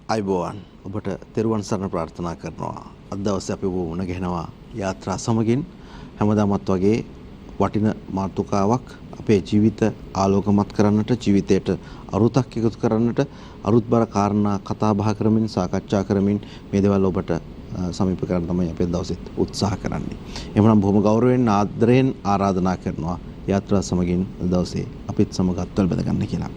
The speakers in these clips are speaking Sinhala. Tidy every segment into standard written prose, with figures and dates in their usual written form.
අයිබෝවන් ඔබට තෙරුවන් සරණ ප්‍රාර්ථනා කරනවා. අද දවසේ අපි ඔබ මුණ ගැහෙනවා යාත්‍රා සමගින් හැමදාමත් වගේ වටින මාතෘකාවක් අපේ ජීවිත ආලෝකමත් කරන්නට ජීවිතයට අරුතක් එකතු කරන්නට අරුත්බර කාරණා කතා බහ කරමින් සාකච්ඡා කරමින් මේ දේවල් ඔබට සමීප කරන්න තමයි අපි දවසෙත් උත්සාහ කරන්නේ. එhmenan බොහොම ගෞරවයෙන් ආදරයෙන් ආරාධනා කරනවා යාත්‍රා සමගින් දවසේ අපිත් සමග අත්වල බැඳ ගන්න කියලා.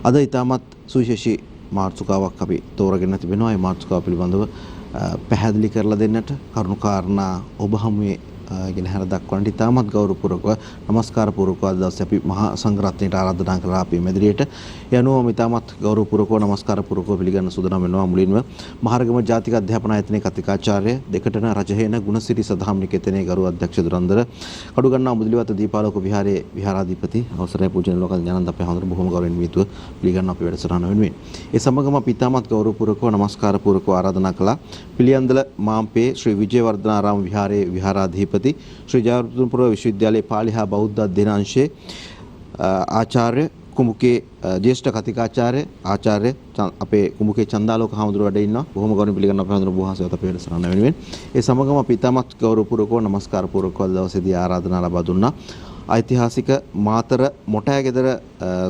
අද ඊටමත් සුවිශේෂී මාතෘකාවක් අපි තෝරගෙන තිබෙනවා. මේ මාතෘකාව පිළිබඳව පැහැදිලි කරලා දෙන්නට කරුණු කාරණා ඔබ හමුවේ ගෙනහැර දක්වන්නට ඉතාමත් ගෞරවපූර්වකව নমස්කාර පූර්වකව අද දවසේ අපි මහා සංඝරත්නයට ආරාධනා කරලා අපි මෙදිරියට යනුවම ඉතාමත් ගෞරවපූර්වකව নমස්කාර පූර්වකව පිළිගන්න සූදානම් වෙනවා. මුලින්ම මහරගම ජාතික අධ්‍යාපන ආයතනයේ කතිකාචාර්ය දෙකටන රජහේන ගුණසිරි සදහම් නිකේතනයේ ගරු අධ්‍යක්ෂ දුරන්දර කඩුගන්නාව මුදලිවත දීපාලෝක විහාරයේ විහාරාධිපති අවසරයි පූජනීය ලෝකල් ඥානන්ද අපේ හඳුන බොහොම ගෞරවයෙන් මිතුව පිළිගන්න අපි වැඩසටහන වෙනුවෙන්. ඒ සමගම අපි ඉතාමත් ගෞරවපූර්වකව নমස්කාර පූර්වකව ආරාධනා කළා පිළියන්දල මාම්පේ ශ්‍රී විජේවර්ධනාරාම විහාරයේ විහාරාධිපති ශ්‍රී ජයවර්ධනපුර විශ්වවිද්‍යාලයේ පාලි හා බෞද්ධ අධ්‍යයන අංශයේ ආචාර්ය කුමුකේ ජ්‍යෙෂ්ඨ කතිකාචාර්ය ආචාර්ය අපේ කුමුකේ චන්දාලෝක හාමුදුරුවෝ වැඩ ඉන්නවා. බොහොම ගෞරවයෙන් පිළිගන්නවා අපේ හාමුදුරුවෝ බොහෝසෙත් අපේ වැඩසටහන වෙනුවෙන්. ඒ සමගම අපි ඉතාමත් ගෞරවපූර්වකව নমස්කාර පූර්වකව දවසේදී ආරාධනා ලබා දුන්නා. ඓතිහාසික මාතර මොටෑගෙදර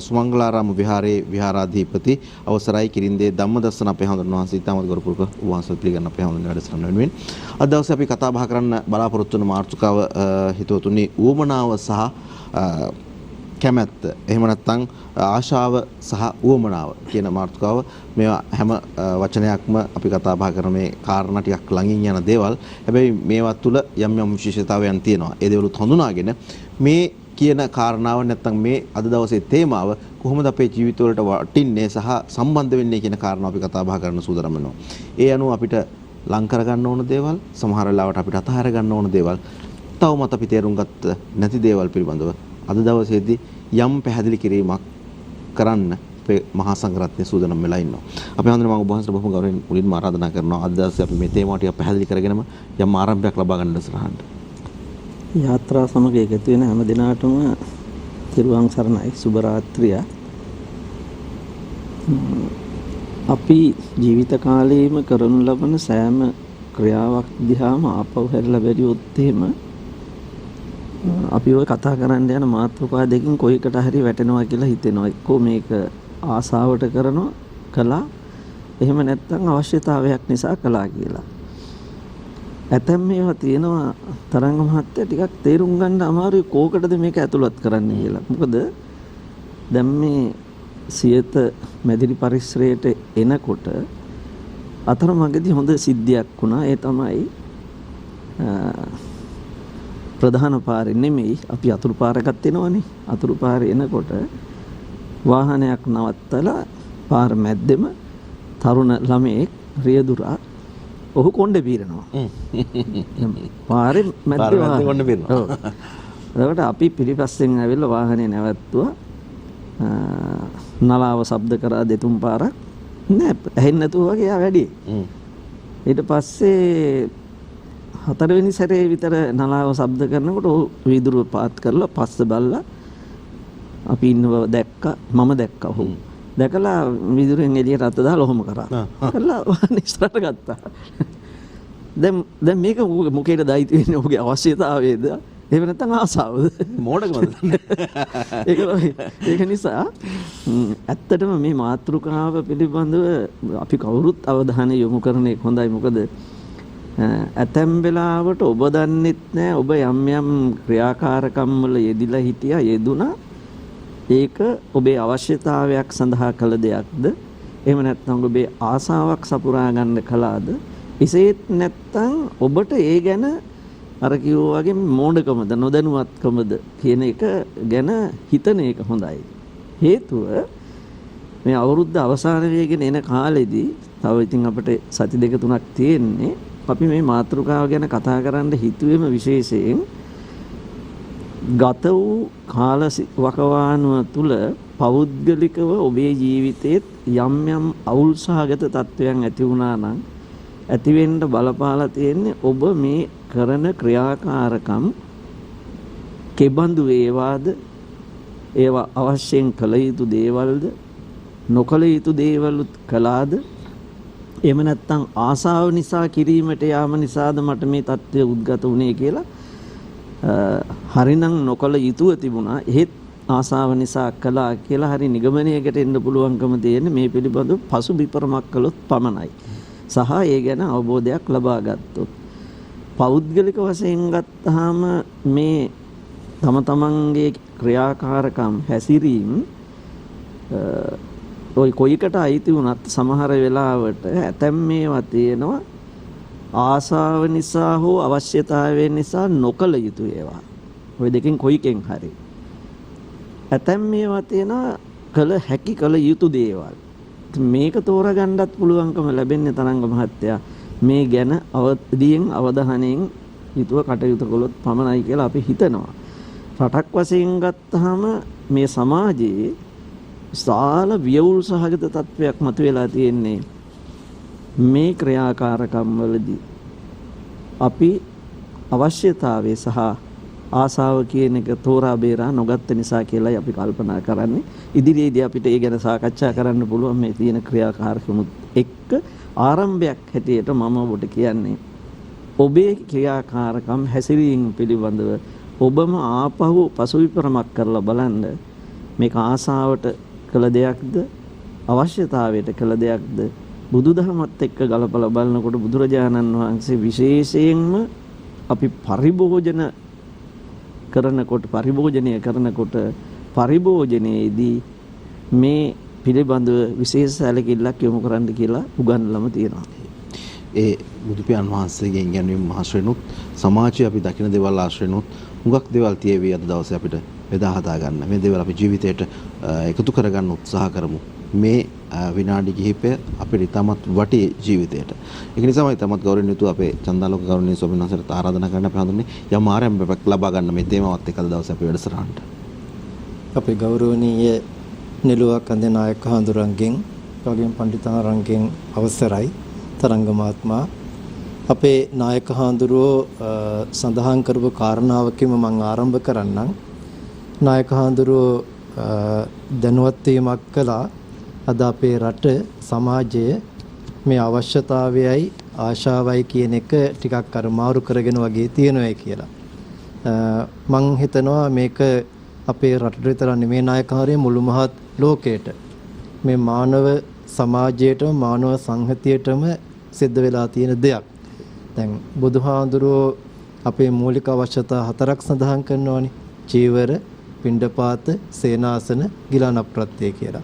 සුමංගලාරාම විහාරයේ විහාරාධිපති අවසරයි කිරින්දේ ධම්මදස්සන අපේ හාමුදුරුවෝ වහන්සේ ඉතාමත් ගෞරවපූර්වක වහන්සේ පිළිගන්න අපේ හාමුදුරුවෝ වැඩසටහන වෙනුවෙන්. අද දවසේ අපි කතා බහ කරන්න බලාපොරොත්තු වන මාතෘකාව හිතවතුනි උවමනාව සහ කැමැත්ත එහෙම නැත්නම් ආශාව සහ උවමනාව කියන මාතෘකාව. මේවා හැම වචනයක්ම අපි කතා බහ කරන මේ කාරණා ටිකක් ළඟින් යන දේවල්. හැබැයි මේවා තුළ යම් යම් විශේෂතාවයන් තියෙනවා. ඒ දේවලුත් හඳුනාගෙන මේ කියන කාරණාව නැත්නම් මේ අද දවසේ තේමාව කොහොමද අපේ ජීවිතවලට වටින්නේ සහ සම්බන්ධ වෙන්නේ කියන කාරණාව අපි කතා බහ කරන්න සූදානම් වෙනවා. ඒ අනුව අපිට ලං කර ගන්න ඕන දේවල්, සමහර වෙලාවට අපිට අතහැර ගන්න ඕන දේවල්, තවමත් අපි තේරුම් ගත්ත නැති දේවල් පිළිබඳව අද දවසේදී යම් පැහැදිලි කිරීමක් කරන්න අපේ මහා සංඝරත්නය සූදානම් වෙලා ඉන්නවා. අපි හඳුනන මම ඔබ වහන්සේට බොහොම ගෞරවයෙන් මුලින්ම ආරාධනා කරනවා අද දවසේ අපි මේ තේමාව ටික පැහැදිලි කරගෙනම යම් ආරම්භයක් ලබා ගන්න ඉස්සරහට. යාත්‍රා සමග එකතු වෙන හැම දිනාටම තිරුවන් සරණයි සුබ රාත්‍රිය. අපි ජීවිත කාලයේම කරනු ලබන සෑම ක්‍රියාවක් දිහාම ආපහු හැරිලා බැලුවොත් එහෙම අපි ඔය කතා කරන්න යන මාතෘකා දෙකකින් කොයිකට හරි වැටෙනවා කියලා හිතෙනවා. එක්කෝ මේක ආසාවට කරනවා කළා, එහෙම නැත්නම් අවශ්‍යතාවයක් නිසා කළා කියලා. ඇතැම් මේවා තියෙනවා තරංග මහත්තයා ටිකක් තේරුම් ගන්න අමාරුයි කෝකටද මේක ඇතුළත් කරන්න කියලා. මොකද දැන් මේ සියත මැදිරි පරිසරයට එනකොට අතරමඟදී හොඳ සිද්ධියක් වුණා. ඒ තමයි ප්‍රධාන පාරේ නෙමෙයි අපි අතුරු පාර ගත්තේනවනේ. අතුරු පාරේ එනකොට වාහනයක් නවත්තලා පාර මැද්දෙම තරුණ ළමයෙක් රියදුරා ඔහු කොණ්ඩේ පීරනවා. පාරේ මැද්දේ කොණ්ඩේ පීරනවා. ඔව්. එතකොට අපි පිටිපස්සෙන් ඇවිල්ලා වාහනේ නැවැත්තුවා. නලාව ශබ්ද කරා දෙතුන් පාරක් නෑ ඇහෙන්නේ නැතුව වගේ ආ වැඩි. ඊට පස්සේ හතරවෙනි සැරේ විතර නලාව ශබ්ද කරනකොට වීදුරුව පාත් කරලා පස්ස බල්ලා අපි ඉන්නව දැක්කා. මම දැක්කා ඔහු. දැකලා වීදුරුවෙන් එළියට අත දාලා ඔහොම කරා. කරලා වාහනේ ඉස්සරහට ගත්තා. දැන් මේක මොකේද දායිති වෙන්නේ? ඔහුගේ අවශ්‍යතාවයේද? එහෙම නැත්නම් ආසාවද? මෝඩකමද? ඒක නිසා ඇත්තටම මේ මාතෘකාව පිළිබඳව අපි කවුරුත් අවධානය යොමු කරන එක හොඳයි. මොකද ඇතැම් වෙලාවට ඔබ දන්නෙත් නෑ ඔබ යම් යම් ක්‍රියාකාරකම් වල යෙදිලා හිටියා යෙදුනා. ඒක ඔබේ අවශ්‍යතාවයක් සඳහා කළ දෙයක්ද? එහෙම නැත්නම් ඔබේ ආසාවක් සපුරා ගන්න කළාද? එසේත් නැත්නම් ඔබට ඒ ගැන අර කිව්වා වගේ මෝඩකමද නොදැනුවත්කමද කියන එක ගැන හිතන එක හොඳයි. හේතුව මේ අවුරුද්ද අවසාන වෙගෙන එන කාලෙදී තව ඉතින් අපිට සති දෙක තුනක් තියෙන්නේ. අපි මේ මාතෘකාව ගැන කතා කරන්න හිතුවේම විශේෂයෙන් ගත වූ කාල වකවානුව තුල පෞද්ගලිකව ඔබේ ජීවිතයේත් යම් යම් අවුල් සහගත තත්වයන් ඇති වුණා නම් ඇති වෙන්න බලපාලා තියෙන්නේ ඔබ මේ කරන ක්‍රියාකාරකම් කෙබඳු වේවාද, ඒවා අවශ්‍යයෙන් කළ යුතු දේවල්ද, නොකළ යුතු දේවලුත් කළාද, එහෙම නැත්නම් ආසාව නිසා කිරීමට යාම නිසාද මට මේ தත්ත්වය උද්ගත වුණේ කියලා හරිනම් නොකල යුතුව තිබුණා. එහෙත් ආසාව නිසා කළා කියලා හරි නිගමනයකට එන්න පුළුවන්කම තියෙන්නේ මේ පිළිබඳව පසු විපරමක් කළොත් පමණයි. සහ ඒ ගැන අවබෝධයක් ලබා ගත්තොත්. පෞද්ගලික වශයෙන් ගත්තාම මේ තම තමන්ගේ ක්‍රියාකාරකම් හැසිරීම ඔය කොයිකට අයිති වුණත් සමහර වෙලාවට ඇතැම් මේවා තියෙනවා ආසාව නිසා හෝ අවශ්‍යතාවය නිසා නොකළ යුතු ඒවා. ඔය දෙකෙන් කොයිකෙන් හරි. ඇතැම් මේවා තියෙනවා කළ හැකි කළ යුතු දේවල්. මේක තෝරගන්නත් පුළුවන්කම ලැබෙන්නේ තරංග මහත්තයා මේ ගැන අවදියෙන් අවධානයෙන් යුතුව කටයුතු කළොත් පමණයි කියලා අපි හිතනවා. රටක් වශයෙන් ගත්තාම මේ සමාජයේ විශාල වියවුල් සහගත තත්වයක් මතුවලා තියෙන්නේ මේ ක්‍රියාකාරකම් වලදී. අපි අවශ්‍යතාවය සහ ආසාව කියන එක තෝරා බේරා නොගත්ත නිසා කියලායි අපි කල්පනා කරන්නේ. ඉදිරියේදී අපිට ඒ ගැන සාකච්ඡා කරන්න පුළුවන් මේ තියෙන ක්‍රියාකාරකමුත් එක්ක ආරම්භයක් හැටියට මම ඔබට කියන්නේ ඔබේ ක්‍රියාකාරකම් හැසිරීම පිළිබඳව ඔබම ආපහු පසුවිපරමක් කරලා බලන්න මේක ආසාවට කළ දෙයක්ද අවශ්‍යතාවයට කළ දෙයක්ද බුදුදහමත් එක්ක ගලපලා බලනකොට බුදුරජාණන් වහන්සේ විශේෂයෙන්ම අපි පරිභෝජනය කරනකොට පරිභෝජනයේදී මේ පිළිබඳව විශේෂ සැලකිල්ලක් යොමු කරන්න කියලා උගන්වලම තියෙනවා. ඒ බුදු පියාණන් වහන්සේගෙන් ඉගෙනීම් ආශ්‍රයනොත් සමාජයේ අපි දකින දේවල් ආශ්‍රයනොත් හුඟක් දේවල් තියෙවි අද දවසේ අපිට බෙදා හදා ගන්න. මේ දේවල් අපි ජීවිතයට එකතු කරගන්න උත්සාහ කරමු. මේ විනාඩි කිහිපය අපේ ඉතාමත් වටි ජීවිතයට. ඒක නිසා මම ඉතාමත් ගෞරවණීයව අපේ චන්දාලෝක ගෞරවනීය ස්වාමීන් වහන්සේට ආරාධනා කරන්න අපි හඳුන්නේ යම් ආරම්භයක් ලබා ගන්න මේ තේමාවත් එක්ක අද දවසේ අපේ වැඩසටහනට. අපේ ගෞරවනීය නිලුවක් අන්දේ නායක හඳුරන්ගෙන් වගේම පඬිතුමාරන්ගෙන් අවසරයි තරංග මහත්මයා අපේ නායක හඳුරෝ සඳහන් කරපු කාරණාවකින්ම මම ආරම්භ කරන්නම්. නායක හඳුරෝ දැනුවත් වීමක් කළා අද අපේ රට සමාජයේ මේ අවශ්‍යතාවයයි ආශාවයි කියන එක ටිකක් අර මාරු කරගෙන වගේ තියෙනවා කියලා. මම හිතනවා මේක අපේ රටට විතර නෙමෙයි නායකහාරයේ මුළු මහත් ලෝකයට මේ මානව සමාජයේට මානව සංහතියටම සිද්ධ වෙලා තියෙන දෙයක්. දැන් බුදුහාඳුරෝ අපේ මූලික අවශ්‍යතා 4ක් සඳහන් කරනවානේ. චීවර, පිණ්ඩපාත, සේනාසන, ගිලන ප්‍රත්‍ය කියලා.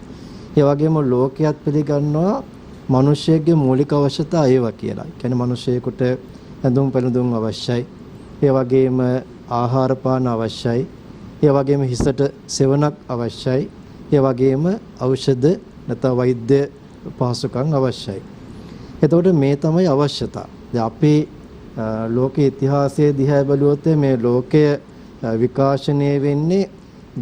ඒ වගේම ලෝකයක් පිළිගන්නවා මිනිස්සෙගේ මූලික අවශ්‍යතා ඒවා කියලා. කියන්නේ මිනිස්සෙකුට ඇඳුම් පැළඳුම් අවශ්‍යයි. ඒ වගේම ආහාර පාන අවශ්‍යයි. ඒ වගේම හිසට සෙවණක් අවශ්‍යයි. ඒ වගේම ඖෂධ නැත්නම් වෛද්‍ය පහසුකම් අවශ්‍යයි. එතකොට මේ තමයි අවශ්‍යතා. දැන් අපේ ලෝකයේ ඉතිහාසයේ දිහා බැලුවොත් මේ ලෝකය විකාශනය වෙන්නේ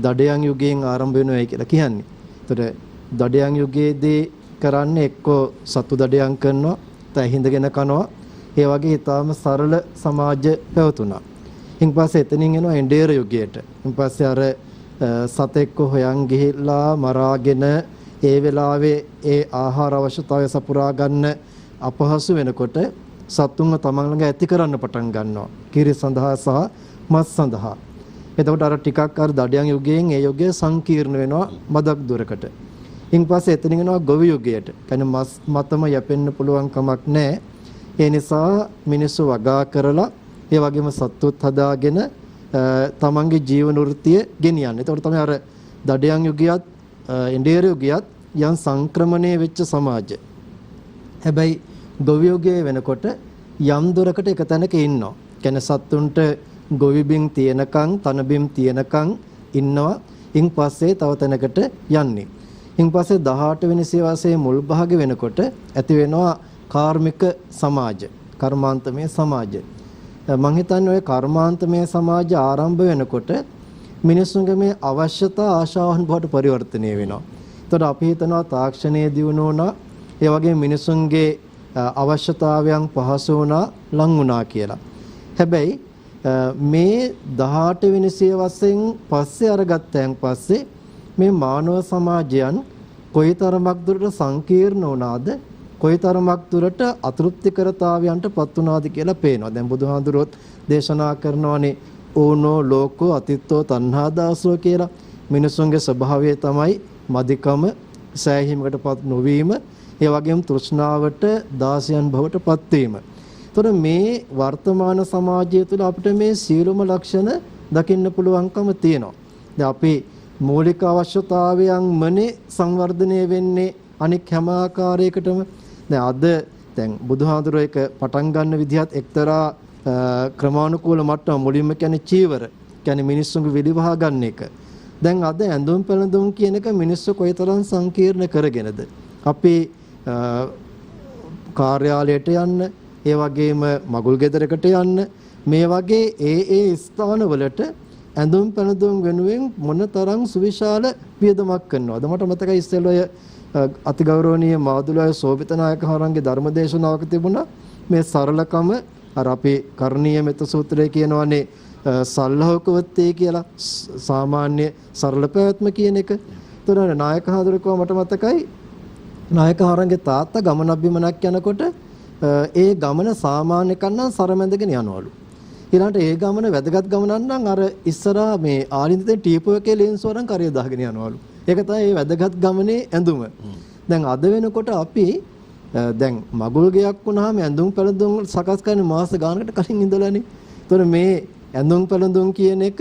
දඩයන් යුගයෙන් ආරම්භ වෙනවා කියලා කියන්නේ. එතකොට දඩයන් යුගයේදී කරන්නේ එක්කෝ සතු දඩයන් කරනවා, තැහිඳගෙන කනවා. ඒ වගේ ඊටාම සරල සමාජ පැවතුණා. ඊට පස්සේ එතනින් එනවා එන්ඩේර යුගයට. ඊට පස්සේ අර සතෙක්ව හොයන් ගිහිල්ලා මරාගෙන ඒ වෙලාවේ ඒ ආහාර අවශ්‍යතාවය සපුරා ගන්න අපහසු වෙනකොට සතුන්ව තමන් ළඟ ඇති කරන්න පටන් ගන්නවා. කිරි සඳහා සහ මස් සඳහා. එතකොට අර ටිකක් අර දඩයන් යුගයෙන් ඒ යුගය සංකීර්ණ වෙනවා මදක් දුරකට. ඊට පස්සේ එතනින් එනවා ගොවි යුගයට. කියන්නේ මස් මතම යැපෙන්න පුළුවන් කමක් නැහැ. ඒ නිසා මිනිස්සු වගා කරලා ඒ වගේම සත්තුත් හදාගෙන තමන්ගේ ජීවන වෘත්තිය ගෙනියන්නේ. එතකොට තමයි අර දඩයන් යුගයත් ඉන්දියානු යුගයත් යම් සංක්‍රමණය වෙච්ච සමාජ. හැබැයි ගොවි යුගයේ වෙනකොට යම් දොරකට එක තැනක ඉන්නවා. කියන්නේ සත්තුන්ට ගොවි බිම් තියෙනකන්, තන බිම් තියෙනකන් ඉන්නවා. ඉන් පස්සේ තව තැනකට යන්නේ. ඉන් පස්සේ 18 වෙනි සියවසේ මුල් භාග වෙනකොට ඇති වෙනවා කාර්මික සමාජ, කර්මාන්තමය සමාජ. මම හිතන්නේ ඔය කර්මාන්තමය සමාජ ආරම්භ වෙනකොට මිනිස්සුන්ගේ මේ අවශ්‍යතා ආශාවන් බවට පරිවර්තනය වෙනවා. එතකොට අපි හිතනවා තාක්ෂණයේ දියුණු වුණා, ඒ වගේම මිනිස්සුන්ගේ අවශ්‍යතාවයන් පහසු වුණා, ලං වුණා කියලා. හැබැයි මේ 18 වෙනි සියවසෙන් පස්සේ අරගත්තයන් පස්සේ මේ මානව සමාජයන් කොයිතරම්ක් දුරට සංකීර්ණ වුණාද, කොයිතරම්ක් දුරට අතෘප්තිකරතාවයන්ට පත් වුණාද කියලා පේනවා. දැන් බුදුහාඳුරොත් දේශනා කරනවානේ ඕනෝ ලෝකෝ අතිත්තෝ තණ්හාදාසෝ කියලා. මිනිසුන්ගේ ස්වභාවය තමයි මදිකම, සෑහීමකටපත් නොවීම, ඒ වගේම තෘෂ්ණාවට දාසයන් බවට පත්වීම. ඒතර මේ වර්තමාන සමාජය තුළ අපිට මේ සියලුම ලක්ෂණ දකින්න පුළුවන්කම තියෙනවා. දැන් අපි මූලික අවශ්‍යතාවයන් මනේ සංවර්ධනය වෙන්නේ අනික් හැම ආකාරයකටම. දැන් අද දැන් බුදුහාඳුර එක පටන් ගන්න විදිහත් එක්තරා ක්‍රමානුකූල මට්ටම මුලින්ම කියන්නේ චීවර. කියන්නේ මිනිස්සුන්ගේ විලිවහ ගන්න එක. දැන් අද ඇඳුම් පැළඳුම් කියන එක මිනිස්සු කොයිතරම් සංකීර්ණ කරගෙනද. අපි කාර්යාලයට යන්න, ඒ වගේම මගුල් ගෙදරකට යන්න, මේ වගේ ඒ ස්ථානවලට ඇඳුම් පැළඳුම් වෙනුවෙන් මොනතරම් සුවිශාල වියදමක් කරනවද? මට මතකයි ඉස්සෙල්ලා ඔය අතිගෞරවනීය මාදුලයි සෝභිතනායක හරන්ගේ ධර්මදේශනාවක තිබුණා මේ සරලකම. අර අපේ කරණීය මෙත්ත සූත්‍රයේ කියනවානේ සල්ලහකවත්තේ කියලා, සාමාන්‍ය සරල පැවැත්ම කියන එක. ඒතර නායක හඳුරකව මට මතකයි නායක හරන්ගේ තාත්තා ගමන අභිමනක් යනකොට ඒ ගමන සාමාන්‍ය කන්නම් සරමැඳගෙන යනවලු. ඊළඟට ඒ ගමන වැදගත් ගමනක් නම් අර ඉස්සරහා මේ ආලින්දිතේ ටීපෝ එකේ ලේන්ස් වරන් කරිය දාගෙන යනවලු. ඒක තමයි මේ වැදගත් ගමනේ ඇඳුම. දැන් අද වෙනකොට අපි දැන් මගුල් ගයක් වුණාම ඇඳුම් පැළඳුම් සකස් කරන්නේ මාස ගානකට කලින් ඉඳලානේ. ඒතර මේ ඇඳුම් පැළඳුම් කියන එක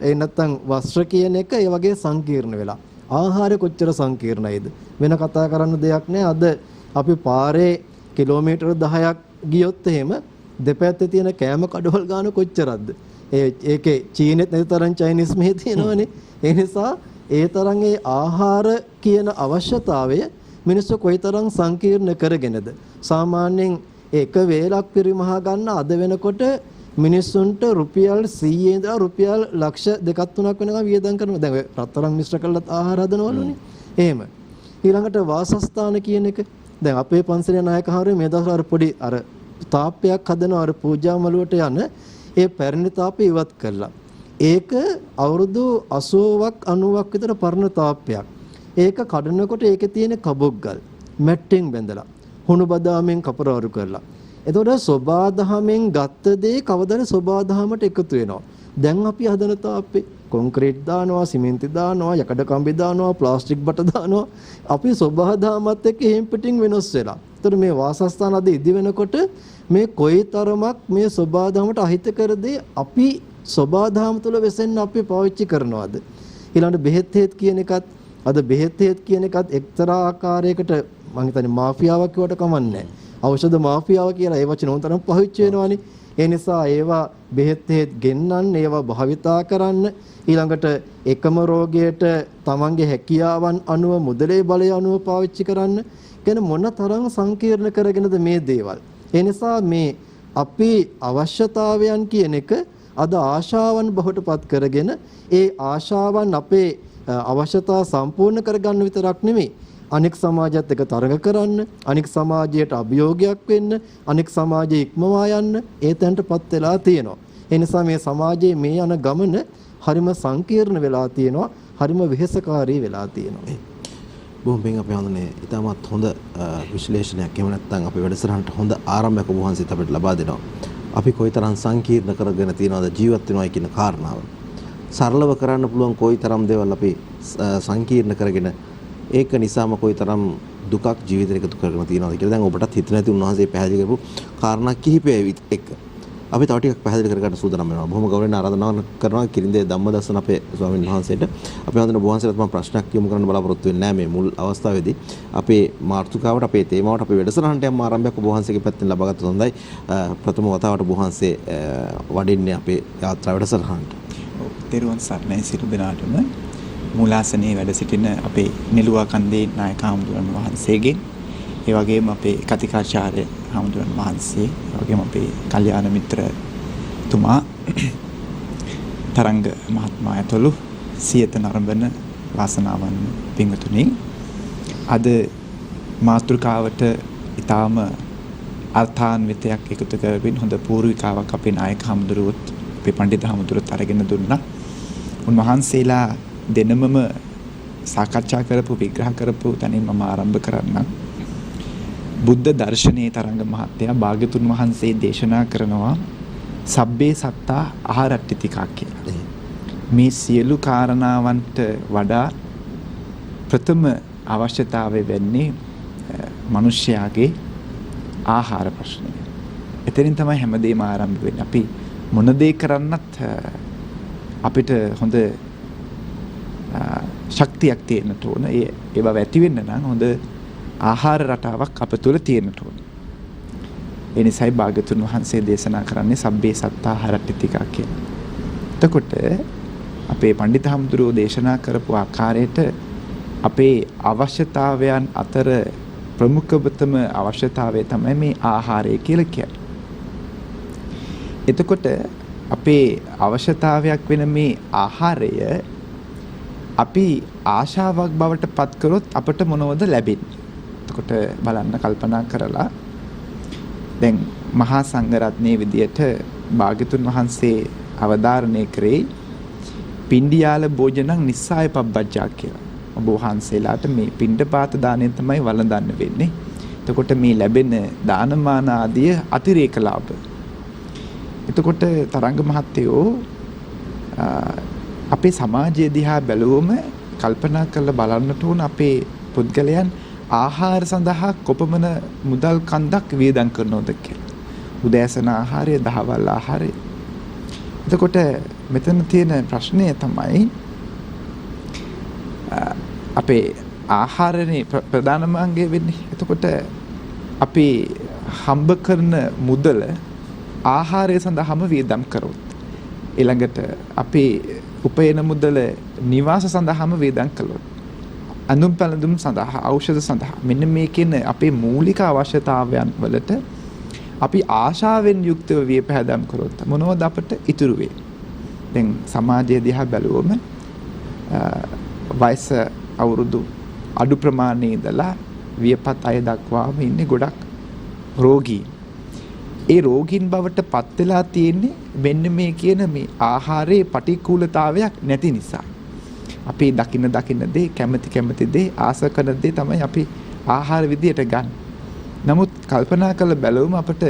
ඒ නැත්තම් වස්ත්‍ර කියන එක ඒ වගේ සංකීර්ණ වෙලා. ආහාරය කොච්චර සංකීර්ණයිද වෙන කතා කරන්න දෙයක් නෑ. අද අපි පාරේ කිලෝමීටර් 10ක් ගියොත් එහෙම දෙපැත්තේ තියෙන කෑම කඩවල් ගාන කොච්චරක්ද? ඒකේ චීනෙත් නැති තරම් චයිනීස් මෙහි තියෙනවනේ. ඒ නිසා ඒ තරම් ඒ ආහාර කියන අවශ්‍යතාවය මිනිස්සු කොයිතරම් සංකීර්ණ කරගෙනද. සාමාන්‍යයෙන් එක වේලක් පරිමහා ගන්න අද වෙනකොට මිනිස්සුන්ට රුපියල් 100 ඉඳලා රුපියල් ලක්ෂ 2-3ක් වෙනකම් වියදම් කරනවා. දැන් ඔය රත්තරන් මිශ්‍ර කරලා ආහාර හදනවලුනේ. එහෙම. ඊළඟට වාසස්ථාන කියන එක දැන් අපේ පන්සලේ නායකහරු මේ දවස්වල අර පොඩි අර තාප්පයක් හදනවා අර පූජා මළුවට යන ඒ පැරණි තාප්පය ඉවත් කරලා. ඒක අවුරුදු 80ක් 90ක් විතර පරණ තාප්පයක්. ඒක කඩනකොට ඒකේ තියෙන කබොක්ගල් මැට්ටෙන් බැඳලා හුණු බදාමෙන් කපරවරු කරලා. එතකොට සෝබාදහමෙන් ගත්ත දේ කවදාද සෝබාදහමට එකතු වෙනවා. දැන් අපි හදන තාප්පේ කොන්ක්‍රීට් දානවා, සිමෙන්ති දානවා, යකඩ කම්බි දානවා, ප්ලාස්ටික් බට දානවා. අපි සෝබාදහමත් එක්ක එහෙම් පිටින් වෙනස් වෙලා. එතකොට මේ වාසස්ථාන අද ඉදි වෙනකොට මේ කොයිතරමක් මේ සෝබාදහමට අහිත කර දේ අපි සෝබාදහම තුළ වෙසෙන්න අපි පාවිච්චි කරනවාද? ඊළඟට බෙහෙත් හේත් කියන එකත් අද බෙහෙත් හේත් කියන එකත් එක්තරා ආකාරයකට මම හිතන්නේ මාෆියාවක් කියවට කමන්නේ. ඖෂධ මාෆියාව කියලා ඒ වචන උන්තරම් පහවිච්ච වෙනවානේ. ඒ නිසා ඒවා බෙහෙත් හේත් ගෙන්නන්න, ඒවා භාවිතා කරන්න, ඊළඟට එකම රෝගයට තමන්ගේ හැකියාවන් අනුව මුදලේ බලය අනුව පාවිච්චි කරන්න කියන මොන තරම් සංකීර්ණ කරගෙනද මේ දේවල්. ඒ නිසා මේ අපේ අවශ්‍යතාවයන් කියන එක අද ආශාවන් බවට පත් කරගෙන ඒ ආශාවන් අපේ අවශ්‍යතා සම්පූර්ණ කරගන්න විතරක් නෙමෙයි අනෙක් සමාජයත් එක්ක තරඟ කරන්න, අනෙක් සමාජයට අභියෝගයක් වෙන්න, අනෙක් සමාජයේ ඉක්මවා යන්න ඒ තැනටපත් වෙලා තියෙනවා. ඒ නිසා මේ සමාජයේ මේ යන ගමන හරිම සංකීර්ණ වෙලා තියෙනවා, හරිම වෙහෙසකාරී වෙලා තියෙනවා. බොහොම පිං අපි හඳුනේ ඉතාමත් හොඳ විශ්ලේෂණයක් එහෙම නැත්නම් අපේ වැඩසටහනට හොඳ ආරම්භයක් ඔබ වහන්සේත් අපිට ලබා දෙනවා. අපි කොයිතරම් සංකීර්ණ කරගෙන තියනවද ජීවත් වෙනවා කියන කාරණාව. සරලව කරන්න පුළුවන් කොයිතරම් දේවල් අපි සංකීර්ණ කරගෙන ඒක නිසාම කොයිතරම් දුකක් ජීවිතේට එකතු කරගෙන තියනවද කියලා දැන් ඔබටත් හිත නැති උන්වහන්සේ පැහැදිලි කරපු කාරණා කිහිපයක් එක්ක අපි තව ටිකක් පැහැදිලි කරගන්න සූදානම් වෙනවා. බොහොම ගෞරවයෙන් ආරාධනා කරනවා කිරින්දේ ධම්මදර්ශන අපේ ස්වාමීන් වහන්සේට. අපි හඳුනන වහන්සේට මම ප්‍රශ්නයක් යොමු කරන්න බලාපොරොත්තු වෙන්නේ නැහැ මේ මුල් අවස්ථාවේදී. අපේ මාතෘකාවට, අපේ තේමාවට, අපේ වැඩසටහනට යම් ආරම්භයක් ඔබ වහන්සේගේ පැත්තෙන් ලබාගත්තොත් හොඳයි. ප්‍රථම වතාවට ඔබ වහන්සේ වඩින්නේ අපේ යාත්‍රා වැඩසටහනට. තෙරුවන් සරණයි සියලු දෙනාටම. මූලාසනයේ වැඩ සිටින අපේ නිලුවා කන්දේ නායක හාමුදුරන් වහන්සේගෙන්, ඒ වගේම අපේ කතිකාචාර්ය හාමුදුරන් වහන්සේ, ඒ වගේම අපේ කල්යාණ මිත්‍රතුමා තරංග මහත්මයා ඇතුළු සියත නරඹන වාසනාවන් පින්වතුනි, අද මාතෘකාවට ඊටාම අර්ථාන්විතයක් එකතු කරමින් හොඳ පූර්විකාවක් අපේ නායක හාමුදුරුවොත්, අපේ පඬිතු හාමුදුරුවොත් අරගෙන දුන්නා. උන්වහන්සේලා දෙනමම සාකච්ඡා කරපු, විග්‍රහ කරපු තැනින් මම ආරම්භ කරන්නම්. බුද්ධ දර්ශනයේ තරංග මහත්තයා භාග්‍යතුන් වහන්සේ දේශනා කරනවා සබ්බේ සත්තා ආහාරට්ටිතිකා කියලා. මේ සියලු කාරණාවන්ට වඩා ප්‍රථම අවශ්‍යතාවය වෙන්නේ මිනිස්යාගේ ආහාර ප්‍රශ්නය. එතනින් තමයි හැමදේම ආරම්භ වෙන්නේ. අපි මොන දේ කරන්නත් අපිට හොඳ ශක්තියක් තියෙන්න ඕන. ඒව ඇති වෙන්න නම් හොඳ ආහාර රටාවක් අප තුළ තියෙන්න ඕන. ඒ නිසායි භාග්‍යතුන් වහන්සේ දේශනා කරන්නේ සබ්බේ සත්තා ආහාරට්ටිතිකා කියලා. එතකොට අපේ පඬිත හාමුදුරුවෝ දේශනා කරපු ආකාරයට අපේ අවශ්‍යතාවයන් අතර ප්‍රමුඛතම අවශ්‍යතාවය තමයි මේ ආහාරය කියලා කියන්නේ. එතකොට අපේ අවශ්‍යතාවයක් වෙන මේ ආහාරය අපි ආශාවක් බවට පත් කරොත් අපට මොනවද ලැබෙන්නේ? එතකොට බලන්න කල්පනා කරලා දැන් මහා සංඝරත්නයේ විදියට භාග්‍යතුන් වහන්සේ අවධාරණය කරේ පින්ඩියාල භෝජනං නිස්සාය පබ්බජ්ජා කියලා. ඔබ වහන්සේලාට මේ පින්ඩපාත දාණය තමයි වළඳන්න වෙන්නේ. එතකොට මේ ලැබෙන දානමාන ආදිය අතිරේක ලාභ. එතකොට තරංග මහත්තයෝ අපේ සමාජය දිහා බැලුවම කල්පනා කරලා බලන්නට ඕන අපේ පුද්ගලයන් ආහාර සඳහා කොපමණ මුදල් කන්දක් වියදම් කරනවද කියලා. උදෑසන ආහාරය, දහවල් ආහාරය. එතකොට මෙතන තියෙන ප්‍රශ්නය තමයි අපේ ආහාරනේ ප්‍රධානම අංගය වෙන්නේ. එතකොට අපි හම්බ කරන මුදල ආහාරය සඳහාම වියදම් කරොත් ඊළඟට අපේ උපයන මුදල නිවාස සඳහාම වියදම් කළොත් අඳුම් පැළඳුම් සඳහා ඖෂධ සඳහා මෙන්න මේ කියන අපේ මූලික අවශ්‍යතාවයන් වලට අපි ආශාවෙන් යුක්තව වියපැදම් කරොත් මොනවද අපට ඉතුරු වෙන්නේ? දැන් සමාජය දිහා බැලුවම වයස අවුරුදු අඩු ප්‍රමාණයේ ඉඳලා වියපත් අය දක්වාම ඉන්නේ ගොඩක් රෝගී. ඒ රෝගීන් බවට පත් වෙලා තියෙන්නේ මෙන්න මේ කියන මේ ආහාරයේ පටික්කුලතාවයක් නැති නිසා. අපි දකින්න දේ, කැමති දේ, ආස කරන දේ තමයි අපි ආහාර විදියට ගන්න. නමුත් කල්පනා කරලා බැලුවම අපිට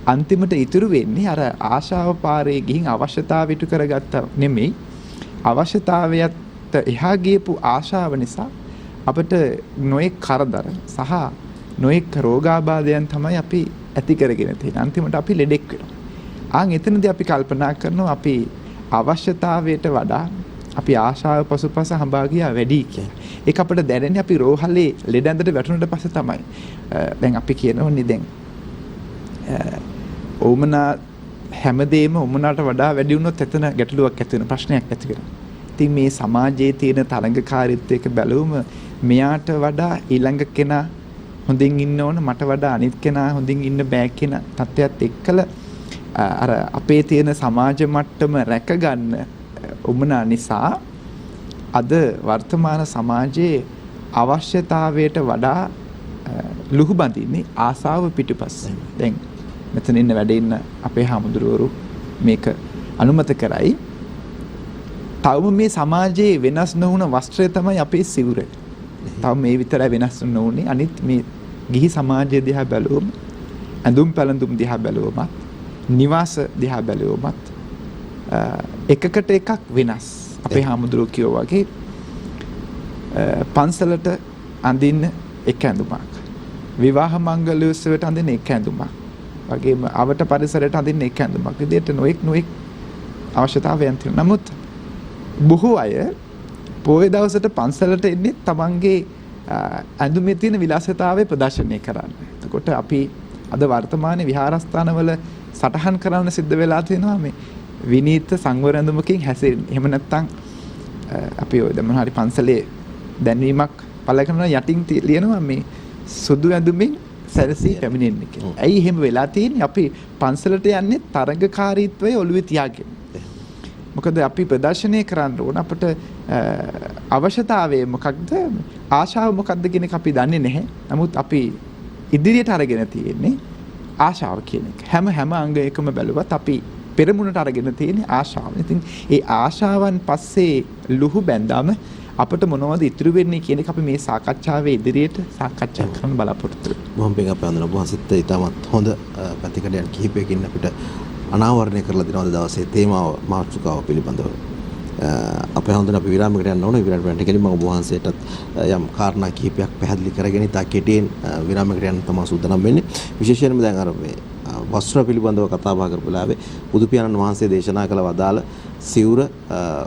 අන්තිමට ඉතුරු වෙන්නේ අර ආශාව පාරේ ගිහින් අවශ්‍යතාව ඉටු කරගත්තා නෙමෙයි. අවශ්‍යතාවයත් එහා ගියපු ආශාව නිසා අපිට නොඑක් කරදර සහ නොඑක් රෝගාබාධයන් තමයි අපි ඇති කරගෙන තියෙන්නේ. අන්තිමට අපි ලෙඩෙක් වෙනවා. එතනදී අපි කල්පනා කරනවා අපි අවශ්‍යතාවයට වඩා අපි ආශාව පසුපස හඹා ගියා වැඩි කියලා. ඒක අපිට දැනෙන්නේ අපි රෝහලේ ලෙඩ ඇඳට වැටුණට පස්සේ තමයි. දැන් අපි කියනෝනේ දැන් ඕමනා හැමදේම ඕමනාට වඩා වැඩි වුණොත් එතන ගැටලුවක් ඇති වෙන ප්‍රශ්නයක් ඇති වෙනවා. ඉතින් මේ සමාජයේ තියෙන තරංගකාරීත්වයක බැලුවම මෙයාට වඩා ඊළඟ කෙනා හොඳින් ඉන්න ඕන, මට වඩා අනිත් කෙනා හොඳින් ඉන්න බෑ කියන තත්ත්වයක් එක්කලා අර අපේ තියෙන සමාජ මට්ටම රැකගන්න උමනා නිසා අද වර්තමාන සමාජයේ අවශ්‍යතාවයට වඩා ලුහු බඳින්නේ ආසාව පිටුපස්සේ. දැන් මෙතන ඉන්න වැඩ ඉන්න අපේ හාමුදුරුවරු මේක අනුමත කරයි. තවම මේ සමාජයේ වෙනස් නොවුන වස්ත්‍රය තමයි අපේ සිවුර. තව මේ විතරයි වෙනස් නොවුනේ. අනිත් මේ ගිහි සමාජය දිහා බැලුවම, ඇඳුම් පැළඳුම් දිහා බැලුවමත්, නිවාස දිහා බැලුවමත් එකකට එකක් වෙනස්. අපේ හාමුදුරුවෝ කියෝ වගේ පන්සලට අඳින්න එක ඇඳුමක්, විවාහ මංගල උත්සවයට අඳින්න එක ඇඳුමක්, වගේම අවට පරිසරයට අඳින්න එක ඇඳුමක් විදිහට නොඑක් අවශ්‍යතාවයන් තියෙනවා. නමුත් බොහෝ අය පොයේ දවසට පන්සලට එන්නේ තමන්ගේ ඇඳුමේ තියෙන විලාසිතාවය ප්‍රදර්ශනය කරන්න. එතකොට අපි අද වර්තමානයේ විහාරස්ථානවල සටහන් කරන්න සිද්ධ වෙලා තියෙනවා මේ විනීත සංවර ඇඳුමකින් හැසිරෙන්න. එහෙම නැත්නම් අපි ඔය දැන් මොනවාරි පන්සලේ දැන්වීමක් පළ කරනවා යටින් ලියනවා මේ සුදු ඇඳුමින් සැරසී පැමිණෙන්න කියලා. ඇයි එහෙම වෙලා තියෙන්නේ? අපි පන්සලට යන්නේ තරඟකාරීත්වයේ ඔළුවේ තියාගෙන. මොකද අපි ප්‍රදර්ශනය කරන්න ඕන අපට අවශ්‍යතාවය මොකක්ද, ආශාව මොකක්ද කියන එක අපි දන්නේ නැහැ. නමුත් අපි ඉදිරියට අරගෙන තියෙන්නේ ආශාව කියන එක. හැම අංගයකම බැලුවත් අපි පෙරමුණට අරගෙන තියෙන්නේ ආශාව. ඉතින් ඒ ආශාවන් පස්සේ ලුහු බැඳාම අපිට මොනවද ඉතුරු වෙන්නේ කියන එක අපි මේ සාකච්ඡාවේ ඉදිරියට සාකච්ඡා කරන්න බලාපොරොත්තු වෙනවා. බොහොම පිං අපේ අඳුන වහන්සේත් ඉතාමත් හොඳ පැතිකඩයන් කිහිපයකින් අපිට අනාවරණය කරලා දෙනවා දවසේ තේමාව මාතෘකාව පිළිබඳව. අපේ හඳුන අපි විරාමයකට යන්න ඕන. විරාමයට කෙලින්ම ඔබ වහන්සේටත් යම් කාරණා කිහිපයක් පැහැදිලි කරගෙන ඉතා කෙටියෙන් විරාමයකට යන්න තමයි සූදානම් වෙන්නේ. විශේෂයෙන්ම දැන් අර මේ වස්ත්‍ර පිළිබඳව කතා බහ කරපු වෙලාවේ බුදු පියාණන් වහන්සේ දේශනා කළ වදාළ සිවුර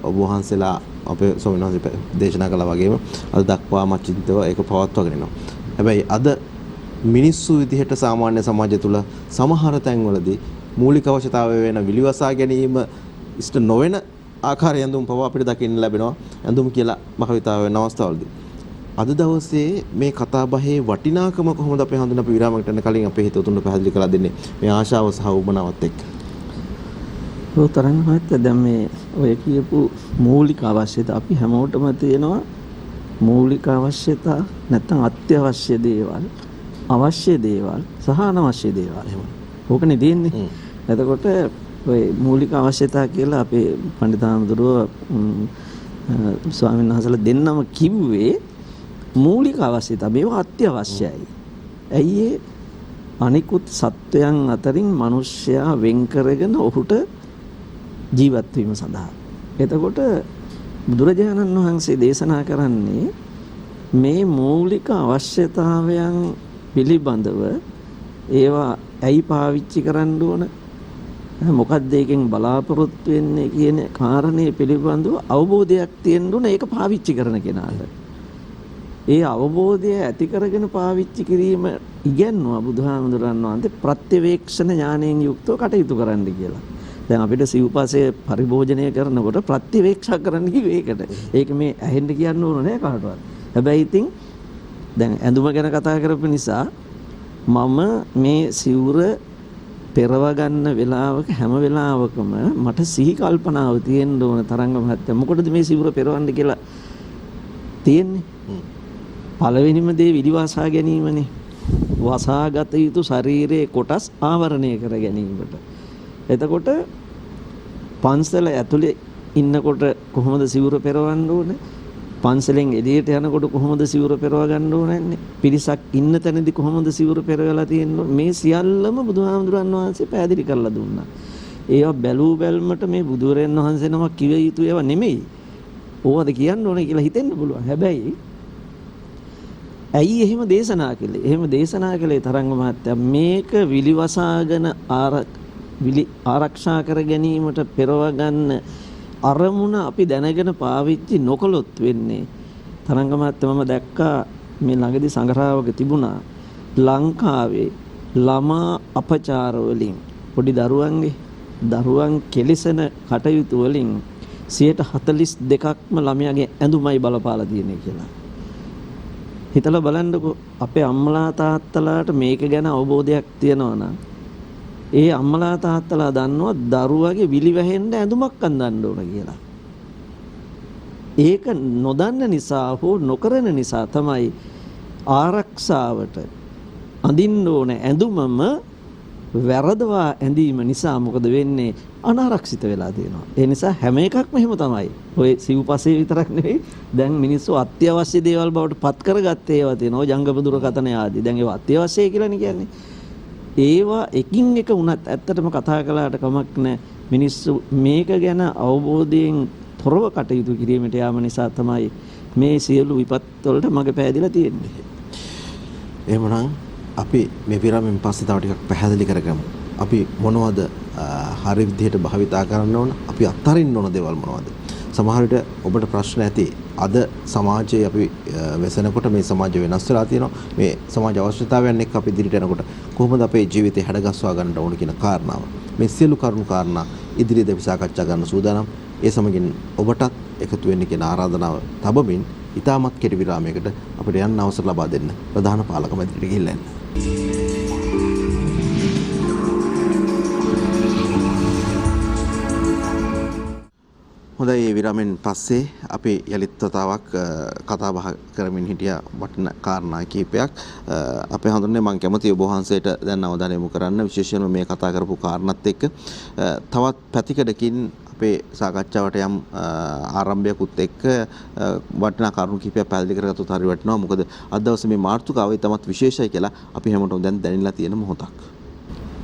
ඔබ වහන්සේලා අපේ ස්වාමීන් වහන්සේ දේශනා කළා වගේම අද දක්වාම චින්තව ඒක පවත්වාගෙන යනවා. හැබැයි අද මිනිස්සු විදිහට සාමාන්‍ය සමාජය තුළ සමහර තැන්වලදී මූලික අවශ්‍යතාවය වෙන විලිවසා ගැනීම ඉෂ්ට නොවන ආකාරය ඇඳුම් පවා අපිට දකින්න ලැබෙනවා. ඇඳුම් කියලා භාවිතාව වෙන අවස්ථාවලදී. අද දවසේ මේ කතා බහේ වටිනාකම කොහොමද අපේ හඳුන අපි විරාමයකට යන්න කලින් අපේ හිතවතුන්ට පැහැදිලි කරලා දෙන්නේ මේ ආශාව සහ උමනාවත් එක්ක. තරංග මහත්තයා දැන් මේ ඔය කියපු මූලික අවශ්‍යතා අපි හැමෝටම තියෙනවා. මූලික අවශ්‍යතා නැත්නම් අත්‍යවශ්‍ය දේවල්, අවශ්‍ය දේවල් සහ අනවශ්‍ය දේවල්. ඕකනේ දෙන්නේ. එතකොට ඔය මූලික අවශ්‍යතා කියලා අපේ පඬිතුමාඳුරෝ ස්වාමීන් වහන්සේලා දෙන්නම කිව්වේ මූලික අවශ්‍යතා මේවා අත්‍යවශ්‍යයි. ඇයි ඒ අනිකුත් සත්වයන් අතරින් මිනිස්සයා වෙන් කරගෙන ඔහුට ජීවත් වීම සඳහා. එතකොට බුදුරජාණන් වහන්සේ දේශනා කරන්නේ මේ මූලික අවශ්‍යතාවයන් පිළිබඳව ඒවා ඇයි පාවිච්චි කරන්න ඕන? මොකක්ද ඒකෙන් බලාපොරොත්තු වෙන්නේ කියන කාරණේ පිළිබඳව අවබෝධයක් තියෙන්න ඕන ඒක පාවිච්චි කරන කෙනාට. ඒ අවබෝධය ඇති කරගෙන පාවිච්චි කිරීම ඉගැන්වුවා බුදුහාමුදුරන් වහන්සේ ප්‍රත්‍යවේක්ෂණ ඥාණයෙන් යුක්තව කටයුතු කරන්න කියලා. දැන් අපිට සිව්පස්සේ පරිභෝජනය කරනකොට ප්‍රත්‍යවේක්ෂා කරන්න කිව්වේ ඒකට. ඒක මේ ඇහෙන්න කියන්න ඕන නෑ කාටවත්. හැබැයි ඉතින් දැන් ඇඳුම ගැන කතා කරපු නිසා මම මේ සිවුර පෙරව ගන්න වෙලාවක හැම වෙලාවකම මට සිහි කල්පනාව තියෙන්න ඕන තරංග මහත්තයා. මොකටද මේ සිවුර පෙරවන්න කියලා තියෙන්නේ? පළවෙනිම දේ විලිවාසා ගැනීමනේ. වසාගත යුතු ශරීරයේ කොටස් ආවරණය කර ගැනීමට. එතකොට පන්සල ඇතුලේ ඉන්නකොට කොහොමද සිවුර පෙරවන්න ඕනේ? පන්සලෙන් එළියට යනකොට කොහොමද සිවුර පෙරව ගන්න ඕනේ? පිරිසක් ඉන්න තැනදී කොහොමද සිවුර පෙරවලා තියෙන්නේ? මේ සියල්ලම බුදුහාමුදුරන් වහන්සේ පැහැදිලි කරලා දුන්නා. ඒවා බැලූ බැල්මට මේ බුදුරයන් වහන්සේ නමක් කිව යුතු ඒවා නෙමෙයි. ඕවද කියන්න ඕනේ කියලා හිතෙන්න පුළුවන්. හැබැයි ඇයි එහෙම දේශනා කළේ? එහෙම දේශනා කළේ තරංග මහත්තයා මේක විලිවසාගෙන ආරක්ෂා කර ගැනීමට පෙරව ගන්න අරමුණ අපි දැනගෙන පාවිච්චි නොකළොත් වෙන්නේ තරංග මහත්තයා මම දැක්කා මේ ළඟදී සංග්‍රහවක තිබුණා ලංකාවේ ළමා අපචාර වලින් පොඩි දරුවන් කෙලිසෙන කටයුතු වලින් 42%ක්ම ළමයාගේ ඇඳුමයි බලපාලා තියෙන්නේ කියලා. හිතලා බලන්නකෝ අපේ අම්මලා තාත්තලාට මේක ගැන අවබෝධයක් තියෙනවා නම් ඒ අම්මලා තාත්තලා දන්නවා දරුවගේ විලි වැහෙන්න ඇඳුමක් අඳින්න ඕන කියලා. ඒක නොදන්න නිසා හෝ නොකරන නිසා තමයි ආරක්ෂාවට අඳින්න ඕන ඇඳුමම වැරදවා ඇඳීම නිසා මොකද වෙන්නේ? අනාරක්ෂිත වෙලා තියෙනවා. ඒ නිසා හැම එකක්ම එහෙම තමයි. ඔය සිව්පස්සේ විතරක් නෙවෙයි දැන් මිනිස්සු අත්‍යවශ්‍ය දේවල් බවට පත් කරගත්තේ ඒවා තියෙනවා. ජංගම දුරකථන ආදී. දැන් ඒවා අත්‍යවශ්‍යයි කියලානේ කියන්නේ. ඒවා එකින් එක වුණත් ඇත්තටම කතා කළාට කමක් නැහැ. මිනිස්සු මේක ගැන අවබෝධයෙන් තොරව කටයුතු කිරීමට යාම නිසා තමයි මේ සියලු විපත් වලට මඟ පෑදිලා තියෙන්නේ. එහෙමනම් අපි මේ විරාමයෙන් පස්සේ තව ටිකක් පැහැදිලි කරගමු. අපි මොනවද හරි විදිහට භාවිතා කරන්න ඕන? අපි අත්හරින්න ඕන දේවල් මොනවද? සමහර විට ඔබට ප්‍රශ්න ඇති. අද සමාජයේ අපි වෙසෙනකොට මේ සමාජය වෙනස් වෙලා තියෙනවා. මේ සමාජ අවශ්‍යතාවයන් එක්ක අපි ඉදිරියට යනකොට කොහොමද අපේ ජීවිතය හැඩගස්වා ගන්න ඕන කියන කාරණාව. මේ සියලු කරුණු කාරණා ඉදිරියේදී අපි සාකච්ඡා කරන්න සූදානම්. ඒ සමගින් ඔබටත් එකතු වෙන්න කියන ආරාධනාව තබමින් ඉතාමත් කෙටි විරාමයකට අපිට යන්න අවසර ලබා දෙන්න ප්‍රධාන පාලක මැදිරියට ගිහිල්ලා එන්න. හොඳයි, මේ විරාමෙන් පස්සේ අපි යලිත් වතාවක් කතා බහ කරමින් හිටිය වටින කාරණා කීපයක්. අපේ හඳුන්නේ මම කැමතියි ඔබ වහන්සේට දැන් අවධානය යොමු කරන්න විශේෂයෙන්ම මේ කතා කරපු කාරණාත් එක්ක තවත් පැතිකඩකින් අපේ සාකච්ඡාවට යම් ආරම්භයකුත් එක්ක වටිනා කරුණු කිහිපයක් පැහැදිලි කරගත්තොත් හරි වටිනවා. මොකද අද දවසේ මේ මාතෘකාව ඊටමත් විශේෂයි කියලා අපි හැමෝටම දැන් දැනෙලා තියෙන මොහොතක්.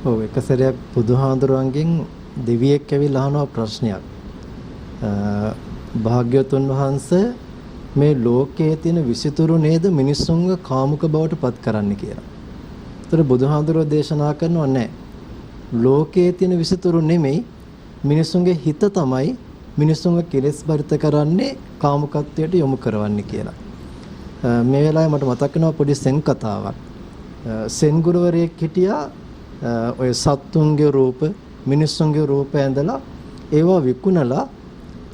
ඔව් එක සැරයක් බුදුහාඳුරන්ගෙන් දෙවියෙක් ඇවිල්ලා අහනවා ප්‍රශ්නයක්. භාග්‍යවතුන් වහන්සේ මේ ලෝකයේ තියෙන විසිතුරු නේද මිනිස්සුන්ව කාමුක බවට පත් කරන්න කියලා. ඒතර බුදුහාඳුරෝ දේශනා කරනවා නැහැ. ලෝකයේ තියෙන විසිතුරු නෙමෙයි මිනිස්සුන්ගේ හිත තමයි මිනිස්සුන්ව කෙලෙස් බරිත කරන්නේ කාමුකත්වයට යොමු කරවන්නේ කියලා. මේ වෙලාවේ මට මතක් වෙනවා පොඩි සෙන් කතාවක්. සෙන් ගුරුවරයෙක් හිටියා ඔය සත්තුන්ගේ රූප මිනිස්සුන්ගේ රූප ඇඳලා ඒවා විකුණලා